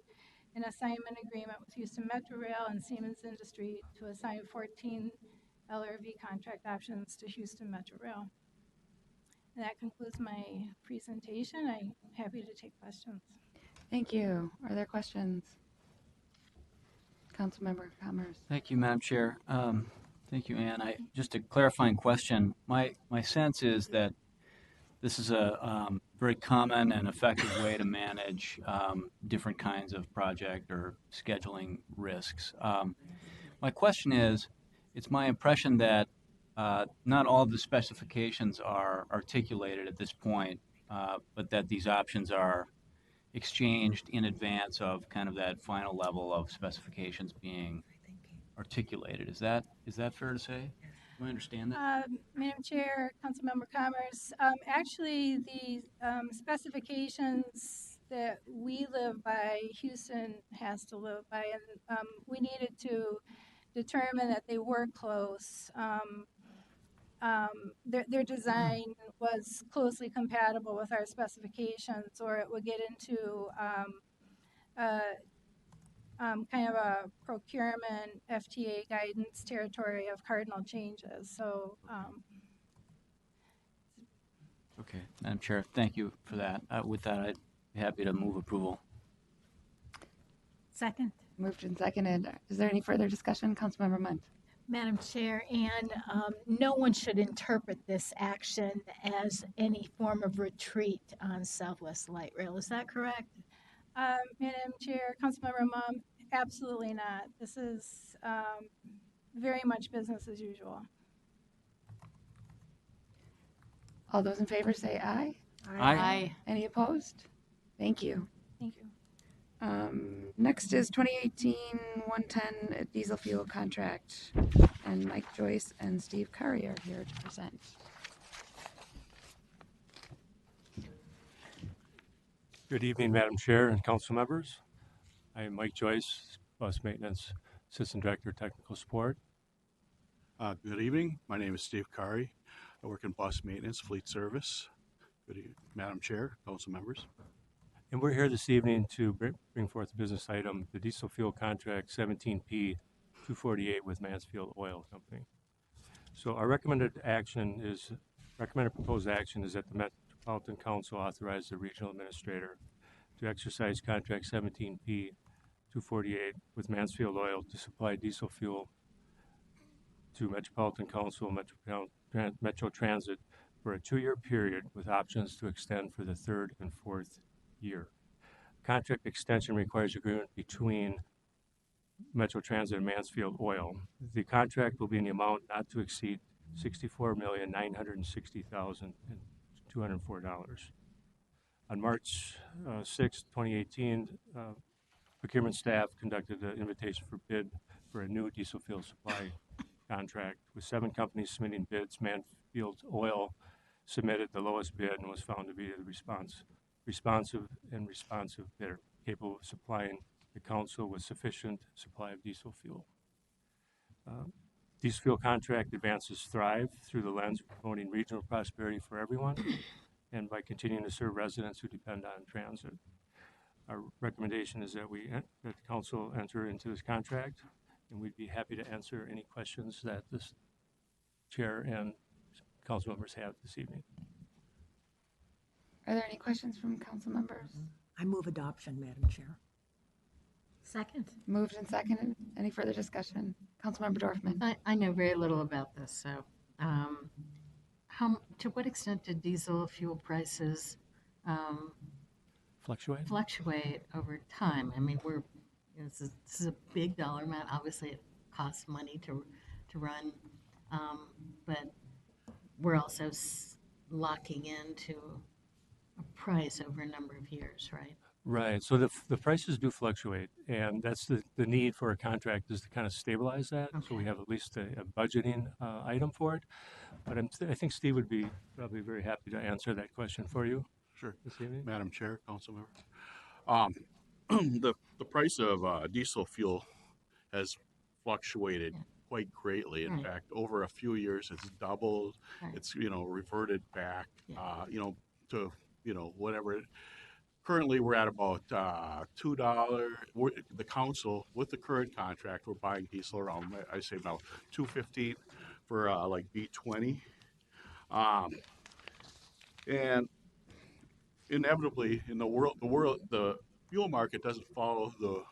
an assignment agreement with Houston Metro Rail and Siemens Industry to assign 14 LRV contract options to Houston Metro Rail. And that concludes my presentation. I'm happy to take questions. Thank you. Are there questions? Councilmember Commerce. Thank you, Madam Chair. Thank you, Ann. Just a clarifying question. My sense is that this is a very common and effective way to manage different kinds of project or scheduling risks. My question is, it's my impression that not all of the specifications are articulated at this point, but that these options are exchanged in advance of kind of that final level of specifications being articulated. Is that fair to say? Do I understand that? Madam Chair, Councilmember Commerce, actually the specifications that we live by, Houston has to live by, and we needed to determine that they were close. Their design was closely compatible with our specifications, or it would get into kind of a procurement FTA guidance territory of cardinal changes. So. Okay, Madam Chair, thank you for that. With that, I'd be happy to move approval. Second. Moved and seconded. Is there any further discussion? Councilmember Munt. Madam Chair, and no one should interpret this action as any form of retreat on Southwest Light Rail. Is that correct? Madam Chair, Councilmember Munt, absolutely not. This is very much business as usual. All those in favor say aye. Aye. Any opposed? Thank you. Thank you. Next is 2018-110 diesel fuel contract, and Mike Joyce and Steve Curry are here to present. Good evening, Madam Chair and council members. I am Mike Joyce, Bus Maintenance Assistant Director, Technical Support. Good evening. My name is Steve Curry. I work in Bus Maintenance Fleet Service. Good evening, Madam Chair, council members. And we're here this evening to bring forth a business item, the diesel fuel contract 17P 248 with Mansfield Oil Company. So our recommended proposed action is that the Metropolitan Council authorize the regional administrator to exercise contract 17P 248 with Mansfield Oil to supply diesel fuel to Metropolitan Council Metro Transit for a 2-year period with options to extend for the 3rd and 4th year. Contract extension requires agreement between Metro Transit and Mansfield Oil. The contract will be in the amount not to exceed $64,960,204. On March 6, 2018, procurement staff conducted an invitation for bid for a new diesel fuel supply contract with 7 companies submitting bids. Mansfield Oil submitted the lowest bid and was found to be the responsive bidder, capable of supplying the council with sufficient supply of diesel fuel. Diesel fuel contract advances Thrive through the lens of promoting regional prosperity for everyone and by continuing to serve residents who depend on transit. Our recommendation is that that the council enter into this contract, and we'd be happy to answer any questions that this chair and council members have this evening. Are there any questions from council members? I move adoption, Madam Chair. Second. Moved and seconded. Any further discussion? Councilmember Dorfman. I know very little about this, so to what extent did diesel fuel prices fluctuate over time? I mean, this is a big dollar amount. Obviously, it costs money to run, but we're also locking into a price over a number of years, right? Right. So the prices do fluctuate, and that's the need for a contract is to kind of stabilize that. Okay. So we have at least a budgeting item for it. But I think Steve would be probably very happy to answer that question for you. Sure. This evening. Madam Chair, council members. The price of diesel fuel has fluctuated quite greatly. In fact, over a few years, it's doubled. Right. It's reverted back, to whatever. Currently, we're at about $2. The council, with the current contract, we're buying diesel around, I say about $2.15 for like B20, and inevitably in the fuel market doesn't follow the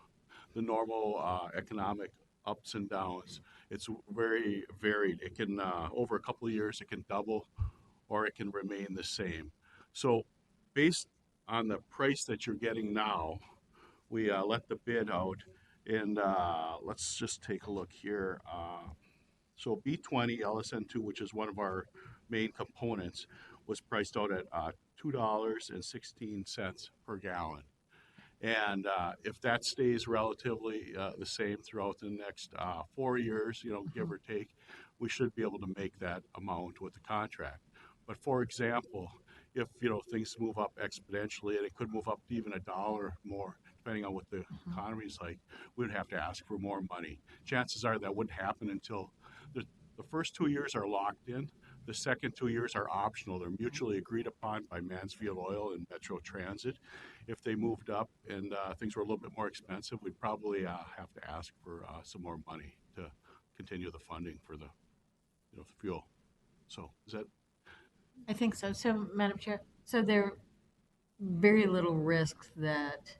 normal economic ups and downs. It's very varied. It can over a couple of years it can double, or it can remain the same. So, based on the price that you're getting now, we let the bid out, and let's just take a look here. So B20 LSN2, which is one of our main components, was priced out at $2.16 per gallon. And if that stays relatively the same throughout the next 4 years, give or take, we should be able to make that amount with the contract. But for example, if things move up exponentially, and it could move up to even $1 more, depending on what the economy is like, we'd have to ask for more money. Chances are that wouldn't happen until the first 2 years are locked in. The second 2 years are optional. They're mutually agreed upon by Mansfield Oil and Metro Transit. If they moved up and things were a little bit more expensive, we'd probably have to ask for some more money to continue the funding for the fuel. So is that? I think so. So, Madam Chair, so there very little risk that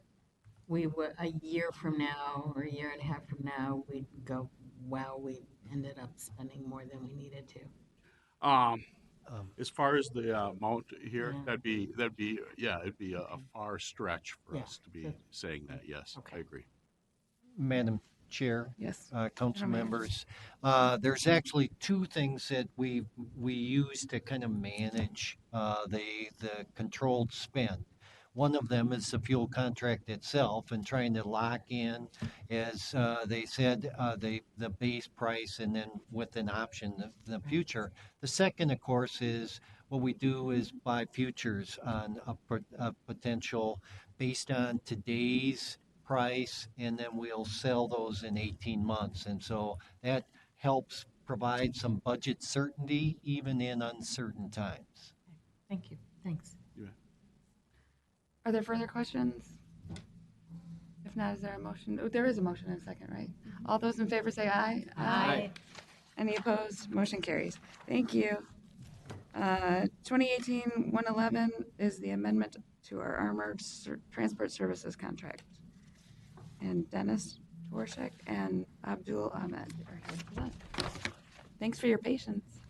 we would a year from now or a year and a half from now we'd go, wow, we ended up spending more than we needed to. As far as the amount here, it'd be a far stretch for us to be saying that. Yes, okay. I agree. Madam Chair, yes, council members, there's actually 2 things that we use to kind of manage the controlled spend. One of them is the fuel contract itself and trying to lock in, as they said, the base price and then with an option the future. The second, of course, is what we do is buy futures on a potential based on today's price, and then we'll sell those in 18 months. And so that helps provide some budget certainty even in uncertain times. Thank you. Thanks. Are there further questions? If not, is there a motion? Oh, there is a motion and a second, right? All those in favor say aye. Aye. Any opposed? Motion carries. Thank you. 2018-111 is the amendment to our armored transport services contract. And Dennis Dvorak and Abdul Ahmed are here to present. Thanks for your patience.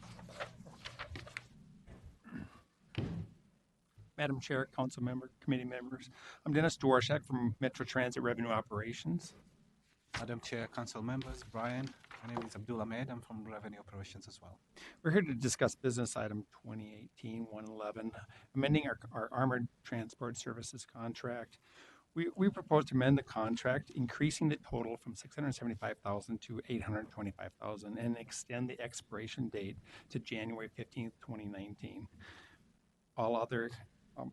Madam Chair, Council Member, Committee Members. I'm Dennis Dvorak from Metro Transit Revenue Operations. Madam Chair, Council Members, Brian, my name is Abdul Ahmed. I'm from Revenue Operations as well. We're here to discuss business item 2018-111, amending our armored transport services contract. We propose to amend the contract, increasing the total from $675,000 to $825,000 and extend the expiration date to January 15th, 2019. All other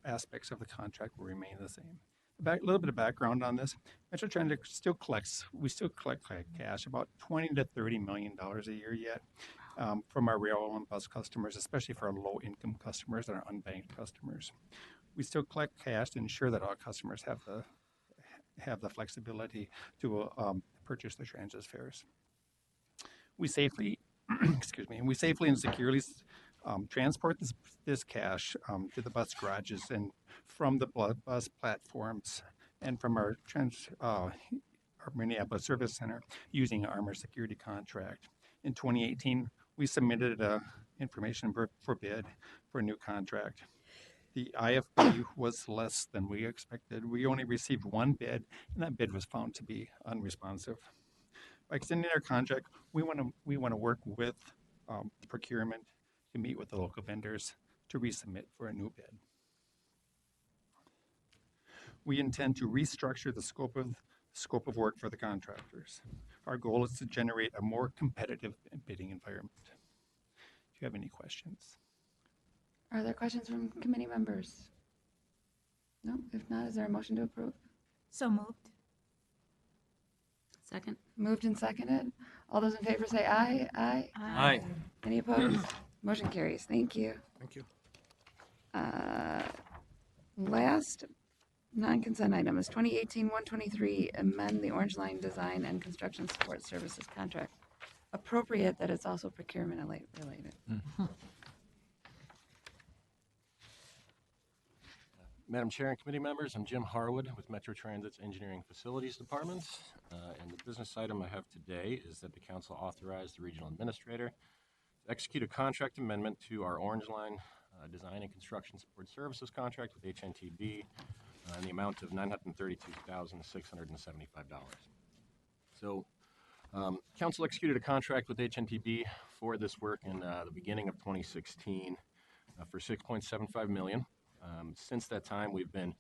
aspects of the contract will remain the same. A little bit of background on this. Metro Transit still collect cash, about $20 to $30 million a year yet from our rail and bus customers, especially for our low-income customers and our unbanked customers. We still collect cash to ensure that our customers have the flexibility to purchase their transit fares. We safely, we safely and securely transport this cash to the bus garages and from the bus platforms and from our Minneapolis Service Center using our Armor Security contract. In 2018, we submitted information for bid for a new contract. The IFB was less than we expected. We only received one bid, and that bid was found to be unresponsive. By extending our contract, we want to work with procurement to meet with the local vendors to resubmit for a new bid. We intend to restructure the scope of work for the contractors. Our goal is to generate a more competitive bidding environment. Do you have any questions? Are there questions from committee members? No? If not, is there a motion to approve? So moved. Second. Moved and seconded. All those in favor say aye. Aye. Aye. Any opposed? Motion carries. Thank you. Thank you. Last non-consent item is 2018-123, amend the Orange Line Design and Construction Support Services contract. Appropriate that it's also procurement related. Madam Chair and committee members, I'm Jim Harwood with Metro Transit's Engineering Facilities Department. And the business item I have today is that the council authorized the regional administrator to execute a contract amendment to our Orange Line Design and Construction Support Services contract with HNTB in the amount of $932,675. So council executed a contract with HNTB for this work in the beginning of 2016 for $6.75 million. Since that time, we've been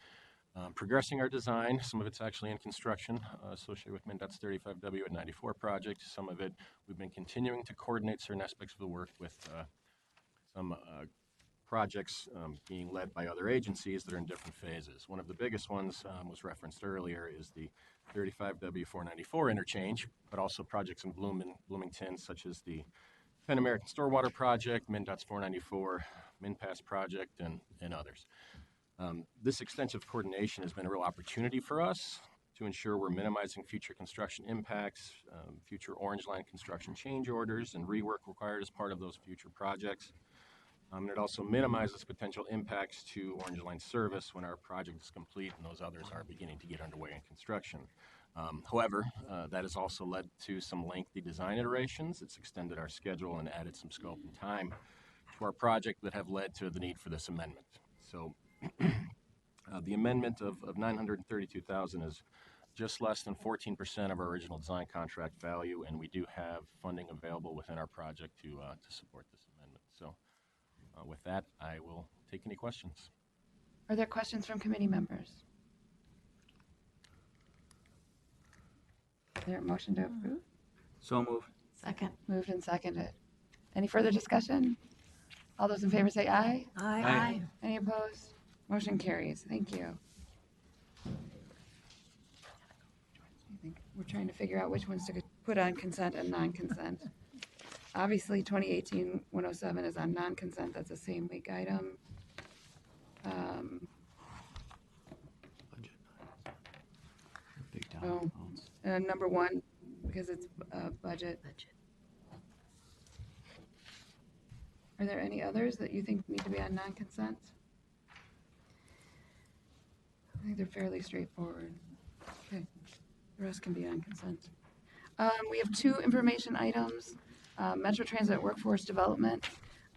progressing our design. Some of it's actually in construction associated with MnDOT's 35W at 94 project. Some of it, we've been continuing to coordinate certain aspects of the work with some projects being led by other agencies that are in different phases. One of the biggest ones was referenced earlier is the 35W 494 interchange, but also projects in Bloomington, such as the Penn American Storewater project, MnDOT's 494, MnPass project, and others. This extensive coordination has been a real opportunity for us to ensure we're minimizing future construction impacts, future Orange Line construction change orders, and rework required as part of those future projects. And it also minimizes potential impacts to Orange Line service when our project is complete and those others are beginning to get underway in construction. However, that has also led to some lengthy design iterations. It's extended our schedule and added some scope and time to our project that have led to the need for this amendment. So the amendment of $932,000 is just less than 14% of our original design contract value, and we do have funding available within our project to support this amendment. So with that, I will take any questions. Are there questions from committee members? Is there a motion to approve? So move. Second. Moved and seconded. Any further discussion? All those in favor say aye. Aye. Aye. Any opposed? Motion carries. Thank you. I think we're trying to figure out which ones to put on consent and non-consent. Obviously, 2018-107 is on non-consent. That's a same week item. Big Oh, number one, because it's budget. Are there any others that you think need to be on non-consent? I think they're fairly straightforward. Okay, the rest can be on consent. We have two information items. Metro Transit Workforce Development,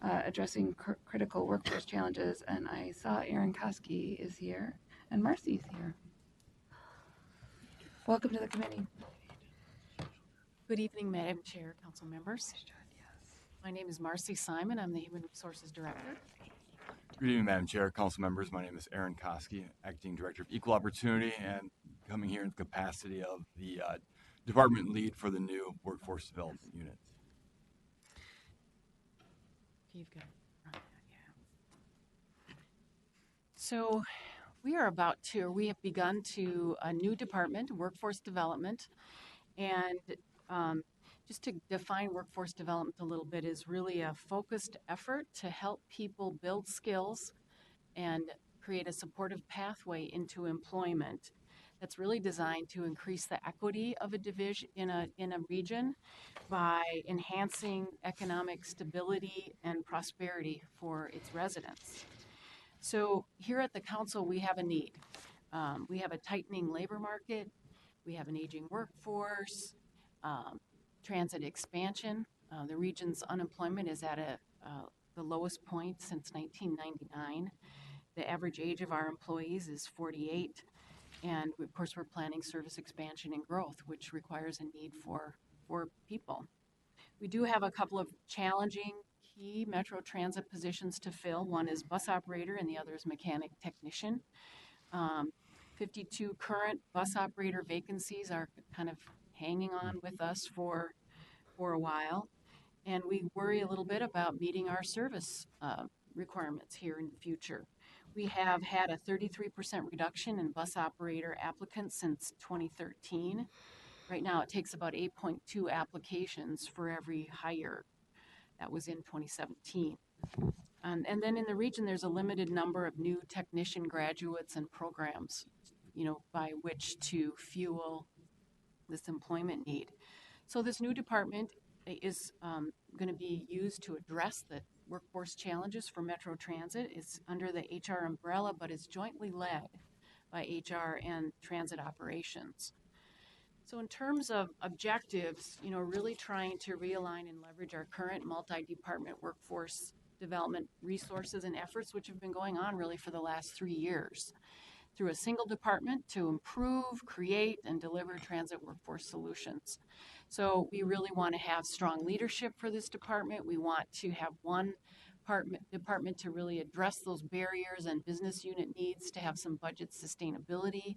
addressing critical workforce challenges, and I saw Aaron Koski is here, and Marcy's here. Welcome to the committee. Good evening, Madam Chair, council members. My name is Marcy Simon. I'm the Human Resources Director. Good evening, Madam Chair, council members. My name is Aaron Koski, Acting Director of Equal Opportunity, and coming here in the capacity of the department lead for the new Workforce Development Unit. You've got it. So we have begun a new department, Workforce Development, and just to define workforce development a little bit is really a focused effort to help people build skills and create a supportive pathway into employment that's really designed to increase the equity of a division in a region by enhancing economic stability and prosperity for its residents. So here at the council, we have a need. We have a tightening labor market. We have an aging workforce, transit expansion. The region's unemployment is at the lowest point since 1999. The average age of our employees is 48. And of course, we're planning service expansion and growth, which requires a need for people. We do have a couple of challenging key Metro Transit positions to fill. One is bus operator and the other is mechanic technician. 52 current bus operator vacancies are kind of hanging on with us for a while. And we worry a little bit about meeting our service requirements here in the future. We have had a 33% reduction in bus operator applicants since 2013. Right now, it takes about 8.2 applications for every hire. That was in 2017. And then in the region, there's a limited number of new technician graduates and programs, by which to fuel this employment need. So this new department is going to be used to address the workforce challenges for Metro Transit. It's under the HR umbrella, but it's jointly led by HR and transit operations. So in terms of objectives, really trying to realign and leverage our current multi-department workforce development resources and efforts, which have been going on really for the last 3 years, through a single department to improve, create, and deliver transit workforce solutions. So we really want to have strong leadership for this department. We want to have one department to really address those barriers and business unit needs, to have some budget sustainability,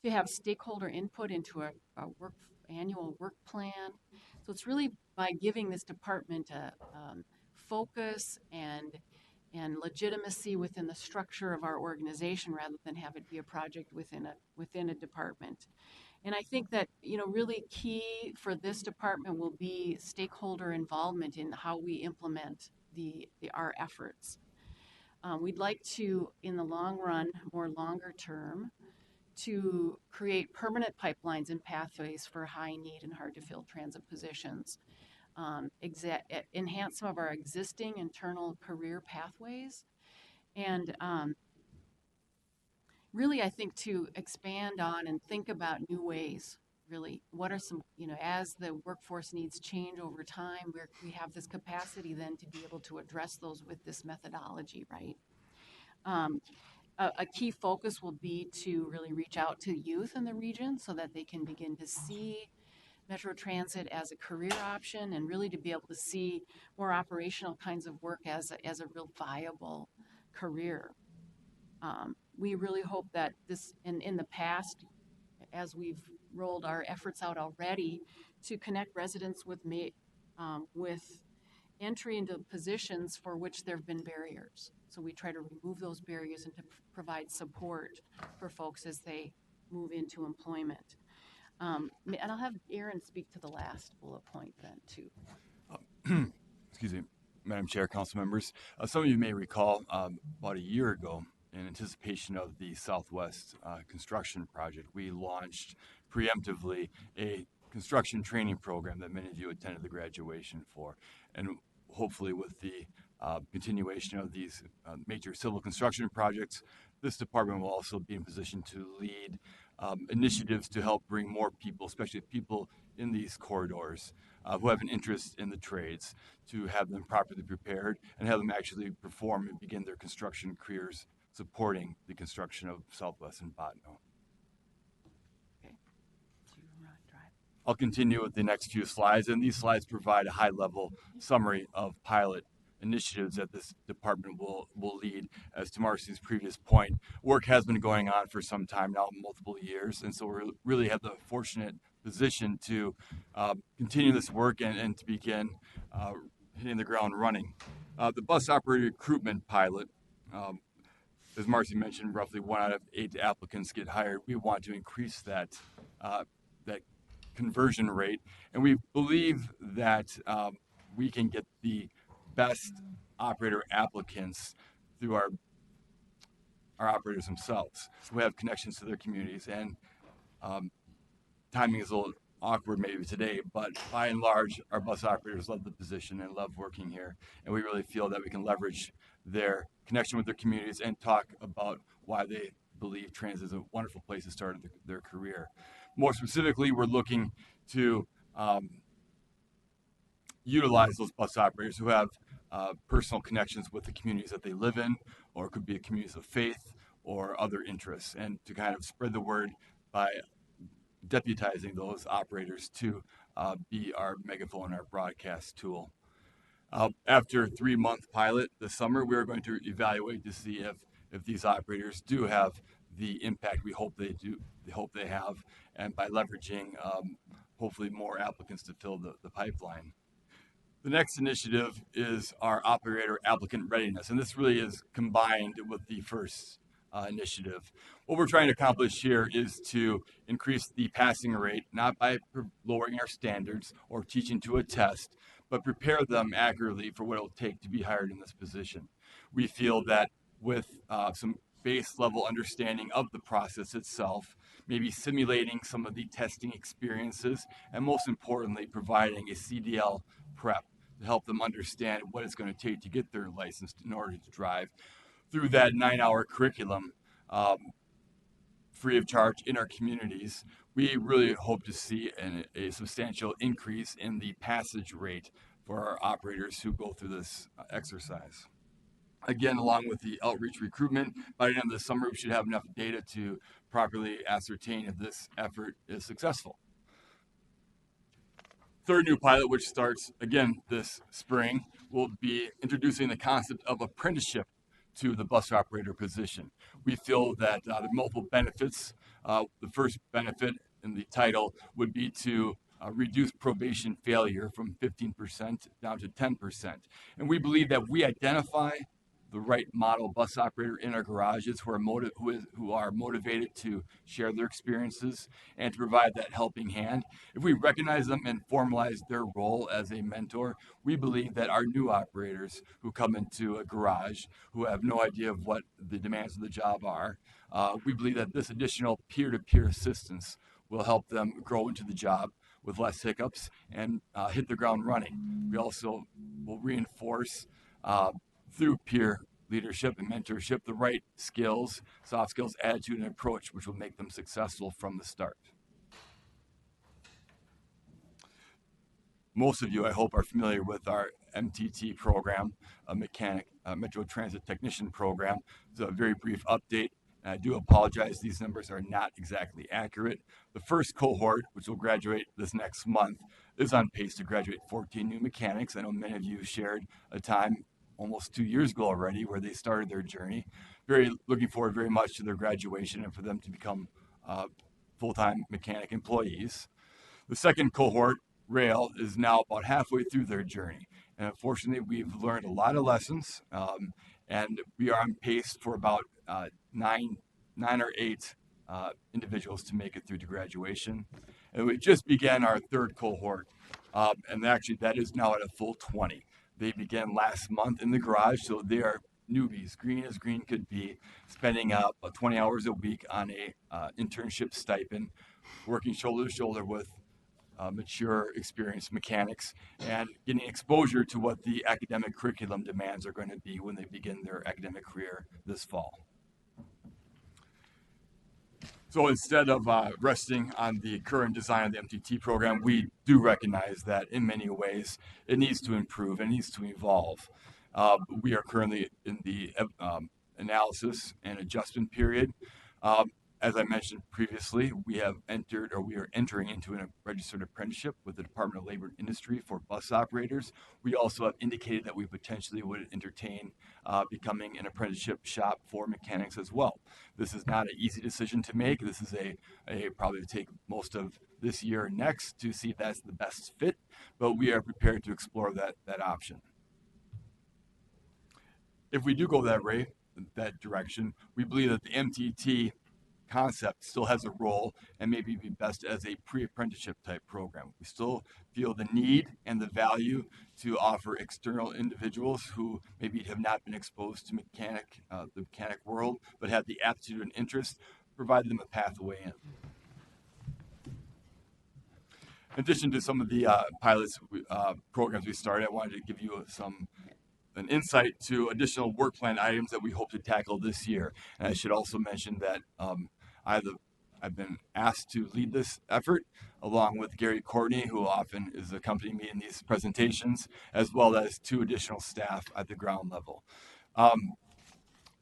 to have stakeholder input into a annual work plan. So it's really by giving this department a focus and legitimacy within the structure of our organization, rather than have it be a project within a department. And I think that really key for this department will be stakeholder involvement in how we implement our efforts. We'd like to, in the long run, more longer term, to create permanent pipelines and pathways for high need and hard to fill transit positions. Enhance some of our existing internal career pathways, and really, I think, to expand on and think about new ways. Really, what are some, as the workforce needs change over time, we have this capacity then to be able to address those with this methodology, right? A key focus will be to really reach out to youth in the region so that they can begin to see Metro Transit as a career option, and really to be able to see more operational kinds of work as a real viable career. We really hope that this, in the past, as we've rolled our efforts out already, to connect residents with entry into positions for which there have been barriers. So we try to remove those barriers and to provide support for folks as they move into employment. And I'll have Aaron speak to the last bullet point then too. Excuse me, Madam Chair, council members. Some of you may recall about a year ago, in anticipation of the Southwest construction project, we launched preemptively a construction training program that many of you attended the graduation for. And hopefully with the continuation of these major civil construction projects, this department will also be in position to lead initiatives to help bring more people, especially people in these corridors who have an interest in the trades, to have them properly prepared and have them actually perform and begin their construction careers supporting the construction of Southwest and Botno. I'll continue with the next few slides, and these slides provide a high-level summary of pilot initiatives that this department will lead. As to Marcy's previous point, work has been going on for some time now, multiple years, and so we really have the fortunate position to continue this work and to begin hitting the ground running. The bus operator recruitment pilot, as Marcy mentioned, roughly 1 out of 8 applicants get hired. We want to increase that conversion rate, and we believe that we can get the best operator applicants through our operators themselves, who have connections to their communities. And timing is a little awkward maybe today, but by and large, our bus operators love the position and love working here, and we really feel that we can leverage their connection with their communities and talk about why they believe transit is a wonderful place to start their career. More specifically, we're looking to utilize those bus operators who have personal connections with the communities that they live in, or it could be communities of faith or other interests, and to kind of spread the word by deputizing those operators to be our megaphone, our broadcast tool. After a 3-month pilot this summer, we are going to evaluate to see if these operators do have the impact we hope they have, and by leveraging hopefully more applicants to fill the pipeline. The next initiative is our operator applicant readiness, and this really is combined with the first initiative. What we're trying to accomplish here is to increase the passing rate, not by lowering our standards or teaching to a test, but prepare them accurately for what it'll take to be hired in this position. We feel that with some base level understanding of the process itself, maybe simulating some of the testing experiences, and most importantly, providing a CDL prep to help them understand what it's going to take to get their license in order to drive through that 9-hour curriculum, free of charge in our communities. We really hope to see a substantial increase in the passage rate for our operators who go through this exercise. Again, along with the outreach recruitment, by the end of the summer, we should have enough data to properly ascertain if this effort is successful. Third new pilot, which starts again this spring, will be introducing the concept of apprenticeship to the bus operator position. We feel that there are multiple benefits. The first benefit in the title would be to reduce probation failure from 15% down to 10%. And we believe that we identify the right model bus operator in our garages who are motivated to share their experiences and to provide that helping hand. If we recognize them and formalize their role as a mentor, we believe that our new operators who come into a garage who have no idea of what the demands of the job are, we believe that this additional peer-to-peer assistance will help them grow into the job with less hiccups and hit the ground running. We also will reinforce through peer leadership and mentorship the right skills, soft skills, attitude, and approach, which will make them successful from the start. Most of you, I hope, are familiar with our MTT program, a Metro Transit Technician program. It's a very brief update. And I do apologize, these numbers are not exactly accurate. The first cohort, which will graduate this next month, is on pace to graduate 14 new mechanics. I know many of you shared a time almost 2 years ago already, where they started their journey. Very looking forward very much to their graduation and for them to become full-time mechanic employees. The second cohort, Rail, is now about halfway through their journey. And unfortunately, we've learned a lot of lessons, and we are on pace for about nine or eight individuals to make it through to graduation. And we just began our third cohort, and actually that is now at a full 20. They began last month in the garage, so they are newbies, green as green could be, spending about 20 hours a week on a internship stipend, working shoulder to shoulder with mature, experienced mechanics, and getting exposure to what the academic curriculum demands are going to be when they begin their academic career this fall. So instead of resting on the current design of the MTT program, we do recognize that in many ways it needs to improve and needs to evolve. We are currently in the analysis and adjustment period. As I mentioned previously, we are entering into a registered apprenticeship with the Department of Labor and Industry for bus operators. We also have indicated that we potentially would entertain becoming an apprenticeship shop for mechanics as well. This is not an easy decision to make. This is probably take most of this year and next to see if that's the best fit, but we are prepared to explore that option. If we do go that direction, we believe that the MTT concept still has a role and maybe be best as a pre-apprenticeship type program. We still feel the need and the value to offer external individuals who maybe have not been exposed to the mechanic world, but have the aptitude and interest, provide them a pathway in. In addition to some of the pilots programs we started, I wanted to give you an insight to additional work plan items that we hope to tackle this year. And I should also mention that I've been asked to lead this effort along with Gary Courtney, who often is accompanying me in these presentations, as well as 2 additional staff at the ground level.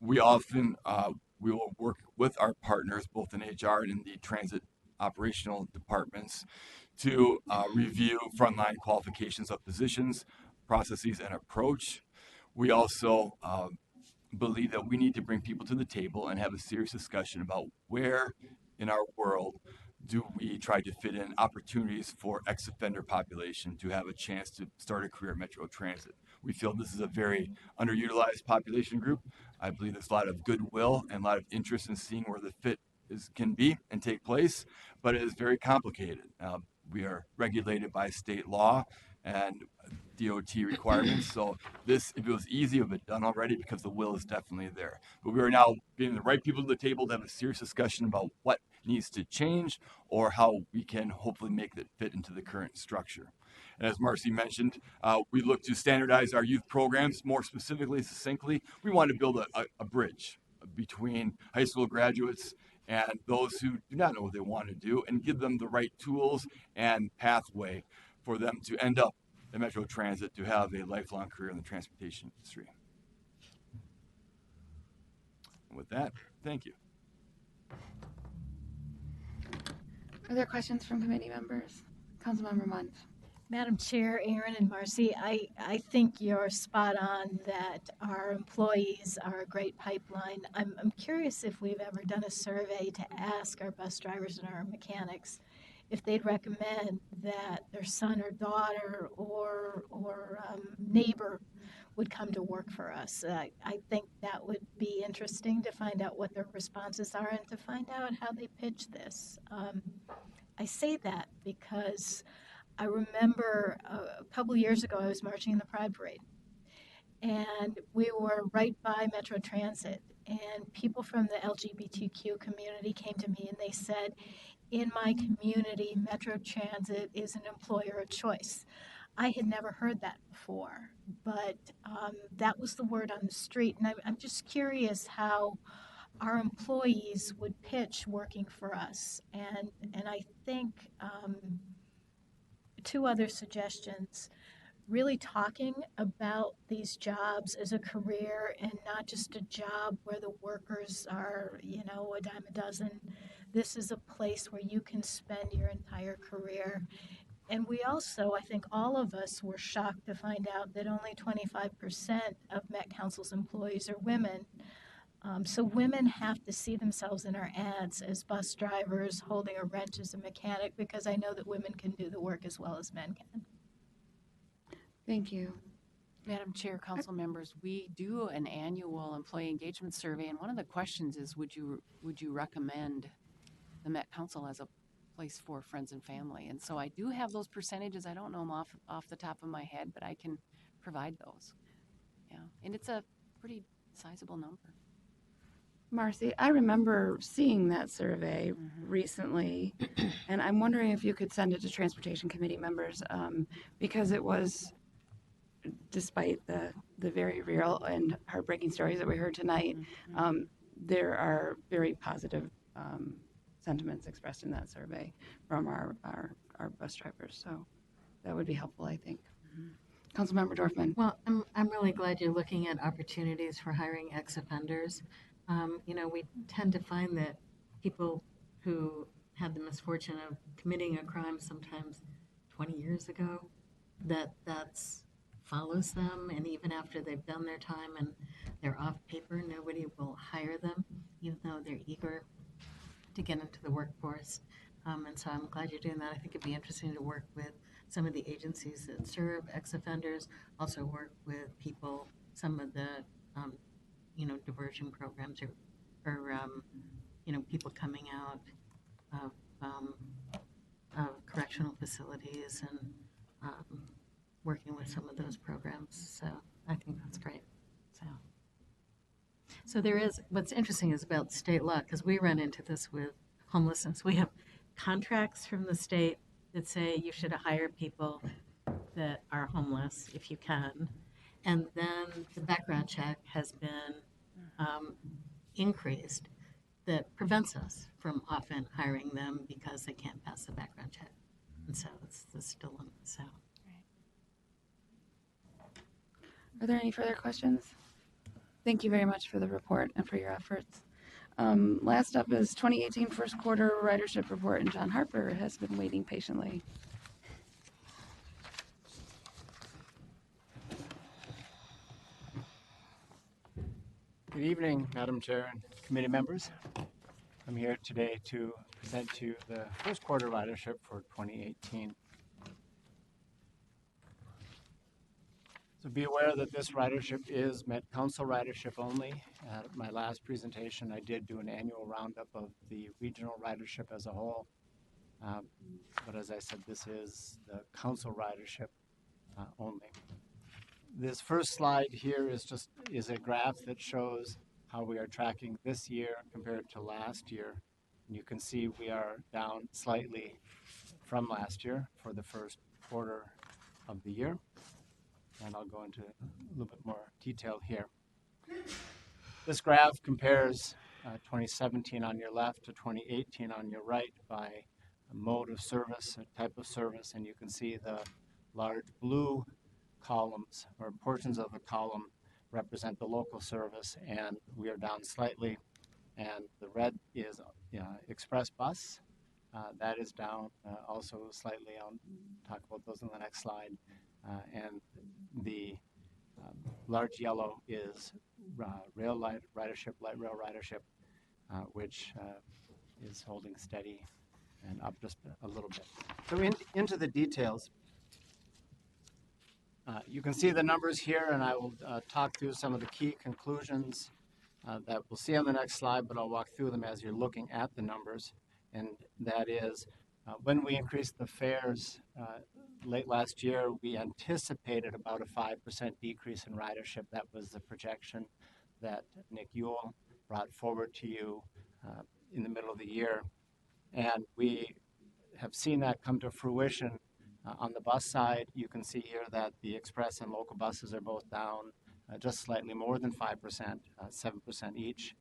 We will work with our partners, both in HR and in the transit operational departments, to review frontline qualifications of positions, processes, and approach. We also believe that we need to bring people to the table and have a serious discussion about where in our world do we try to fit in opportunities for ex-offender population to have a chance to start a career at Metro Transit. We feel this is a very underutilized population group. I believe there's a lot of goodwill and a lot of interest in seeing where the fit can be and take place, but it is very complicated. We are regulated by state law and DOT requirements. So if it was easy, it would have been done already because the will is definitely there. But we are now getting the right people to the table to have a serious discussion about what needs to change or how we can hopefully make it fit into the current structure. And as Marcy mentioned, we look to standardize our youth programs more specifically, succinctly. We want to build a bridge between high school graduates and those who do not know what they want to do and give them the right tools and pathway for them to end up at Metro Transit to have a lifelong career in the transportation industry. And with that, thank you. Are there questions from committee members? Councilmember Munt. Madam Chair, Aaron and Marcy, I think you're spot on that our employees are a great pipeline. I'm curious if we've ever done a survey to ask our bus drivers and our mechanics if they'd recommend that their son or daughter or neighbor would come to work for us. I think that would be interesting to find out what their responses are and to find out how they pitch this. I say that because I remember a couple years ago I was marching in the Pride Parade, and we were right by Metro Transit, and people from the LGBTQ community came to me and they said, in my community, Metro Transit is an employer of choice. I had never heard that before, but that was the word on the street. And I'm just curious how our employees would pitch working for us. And I think 2 other suggestions. Really talking about these jobs as a career and not just a job where the workers are, a dime a dozen. This is a place where you can spend your entire career And we also, I think all of us were shocked to find out that only 25% of Met Council's employees are women. So women have to see themselves in our ads as bus drivers, holding a wrench as a mechanic, because I know that women can do the work as well as men can. Thank you. Madam Chair, council members, we do an annual employee engagement survey, and one of the questions is, would you recommend the Met Council as a place for friends and family? And so I do have those percentages. I don't know them off the top of my head, but I can provide those. Yeah, and it's a pretty sizable number. Marcy, I remember seeing that survey recently, and I'm wondering if you could send it to Transportation Committee members, because it was, despite the very real and heartbreaking stories that we heard tonight, there are very positive sentiments expressed in that survey from our bus drivers. So that would be helpful, I think. Councilmember Dorfman. Well, I'm really glad you're looking at opportunities for hiring ex-offenders. We tend to find that people who had the misfortune of committing a crime sometimes 20 years ago, that's follows them, and even after they've done their time and they're off paper, nobody will hire them, even though they're eager to get into the workforce. And so I'm glad you're doing that. I think it'd be interesting to work with some of the agencies that serve ex-offenders, also work with people, some of the diversion programs or people coming out of correctional facilities and working with some of those programs. So I think that's great. So there is, what's interesting is about state law, because we run into this with homelessness. We have contracts from the state that say you should hire people that are homeless if you can. And then the background check has been increased that prevents us from often hiring them because they can't pass the background check. And so it's still on the south. Are there any further questions? Thank you very much for the report and for your efforts. Last up is 2018 first quarter ridership report, and John Harper has been waiting patiently. Good evening, Madam Chair and committee members. I'm here today to present to you the first quarter ridership for 2018. So be aware that this ridership is Met Council ridership only. At my last presentation, I did do an annual roundup of the regional ridership as a whole. But as I said, this is the council ridership only. This first slide here is a graph that shows how we are tracking this year compared to last year. And you can see we are down slightly from last year for the first quarter of the year. And I'll go into a little bit more detail here. This graph compares 2017 on your left to 2018 on your right by mode of service, a type of service, and you can see the large blue columns or portions of the column represent the local service, and we are down slightly. And the red is express bus. That is down also slightly. I'll talk about those in the next slide. And the large yellow is rail ridership, light rail ridership, which is holding steady and up just a little bit. So into the details. You can see the numbers here, and I will talk through some of the key conclusions that we'll see on the next slide, but I'll walk through them as you're looking at the numbers. And that is, when we increased the fares late last year, we anticipated about a 5% decrease in ridership. That was the projection that Nick Ewell brought forward to you in the middle of the year. And we have seen that come to fruition. On the bus side, you can see here that the express and local buses are both down just slightly more than 5%, 7% each.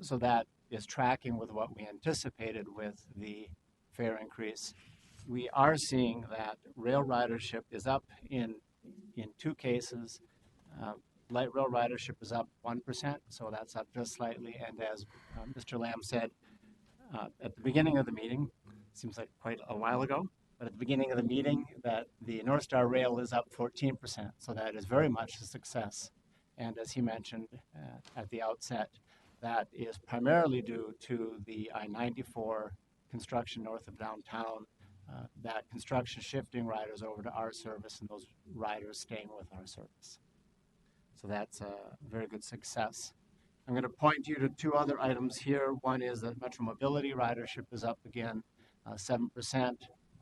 So that is tracking with what we anticipated with the fare increase. We are seeing that rail ridership is up in two cases. Light rail ridership is up 1%, so that's up just slightly. And as Mr. Lamb said at the beginning of the meeting, seems like quite a while ago, but at the beginning of the meeting, that the North Star Rail is up 14%. So that is very much a success. And as he mentioned at the outset, that is primarily due to the I-94 construction north of downtown, that construction shifting riders over to our service and those riders staying with our service. So that's a very good success. I'm going to point you to two other items here. One is that Metro Mobility ridership is up again, 7%.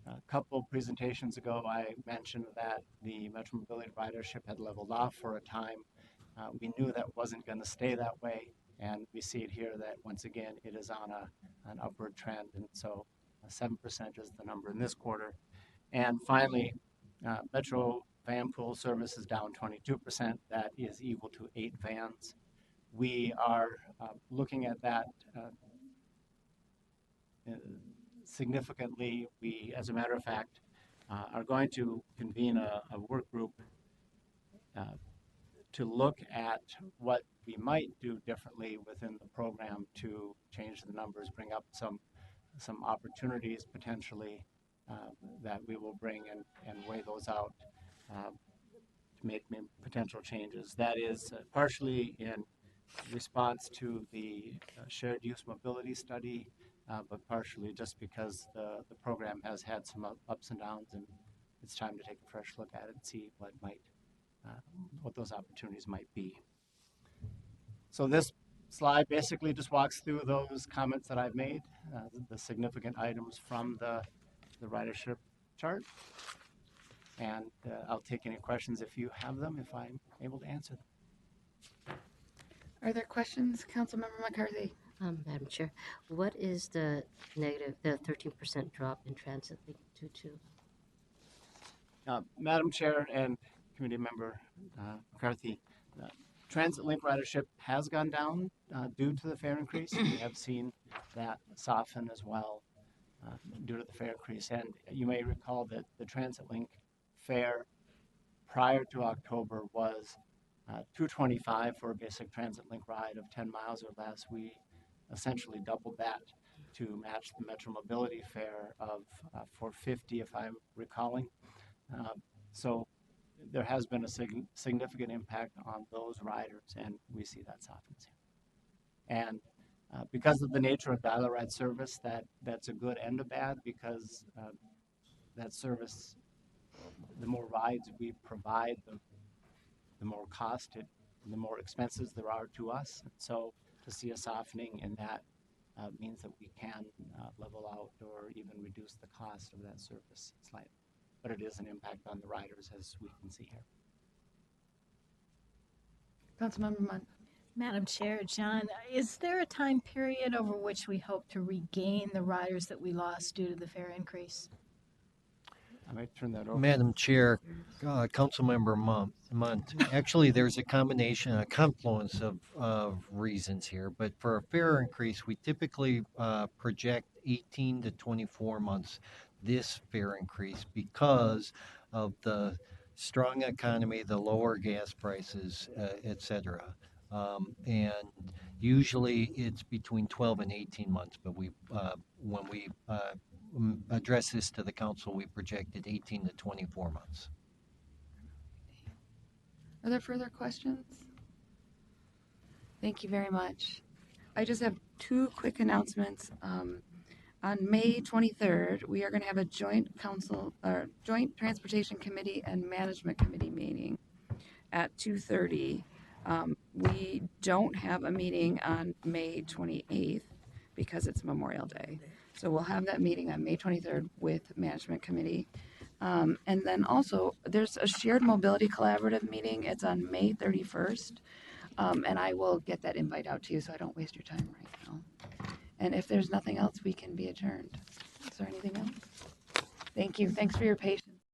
A couple presentations ago, I mentioned that the Metro Mobility ridership had leveled off for a time. We knew that wasn't going to stay that way, and we see it here that once again it is on an upward trend, and so 7% is the number in this quarter. And finally, Metro van pool service is down 22%. That is equal to 8 vans. We are looking at that significantly. We, as a matter of fact, are going to convene a work group to look at what we might do differently within the program to change the numbers, bring up some opportunities potentially that we will bring and weigh those out to make potential changes. That is partially in response to the shared use mobility study, but partially just because the program has had some ups and downs, and it's time to take a fresh look at it and see what those opportunities might be. So this slide basically just walks through those comments that I've made, the significant items from the ridership chart. And I'll take any questions if you have them, if I'm able to answer them. Are there questions, Councilmember McCarthy? Madam Chair, what is the 13% drop in transit link due to? Madam Chair and Committee Member McCarthy, transit link ridership has gone down due to the fare increase. We have seen that soften as well due to the fare increase. And you may recall that the transit link fare prior to October was $225 for a basic transit link ride of 10 miles or less. We essentially doubled that to match the Metro Mobility fare of $450, if I'm recalling. So there has been a significant impact on those riders, and we see that softens here. And because of the nature of dial ride service, that's a good and a bad, because that service, the more rides we provide, the more cost the more expenses there are to us. And so to see a softening in that means that we can level out or even reduce the cost of that service slightly. But it is an impact on the riders, as we can see here. Councilmember Munn. Madam Chair, John, is there a time period over which we hope to regain the riders that we lost due to the fare increase? I might turn that over. Madam Chair, Councilmember Munt. Actually, there's a confluence of reasons here, but for a fare increase, we typically project 18 to 24 months this fare increase because of the strong economy, the lower gas prices, et cetera. And usually it's between 12 and 18 months, but when we address this to the council, we projected 18 to 24 months. Are there further questions? Thank you very much. I just have two quick announcements. On May 23rd, we are going to have a joint Transportation Committee and Management Committee meeting at 2:30. We don't have a meeting on May 28th because it's Memorial Day. So we'll have that meeting on May 23rd with Management Committee. And then also, there's a Shared Mobility Collaborative meeting. It's on May 31st. And I will get that invite out to you so I don't waste your time right now. And if there's nothing else, we can be adjourned. Is there anything else? Thank you. Thanks for your patience.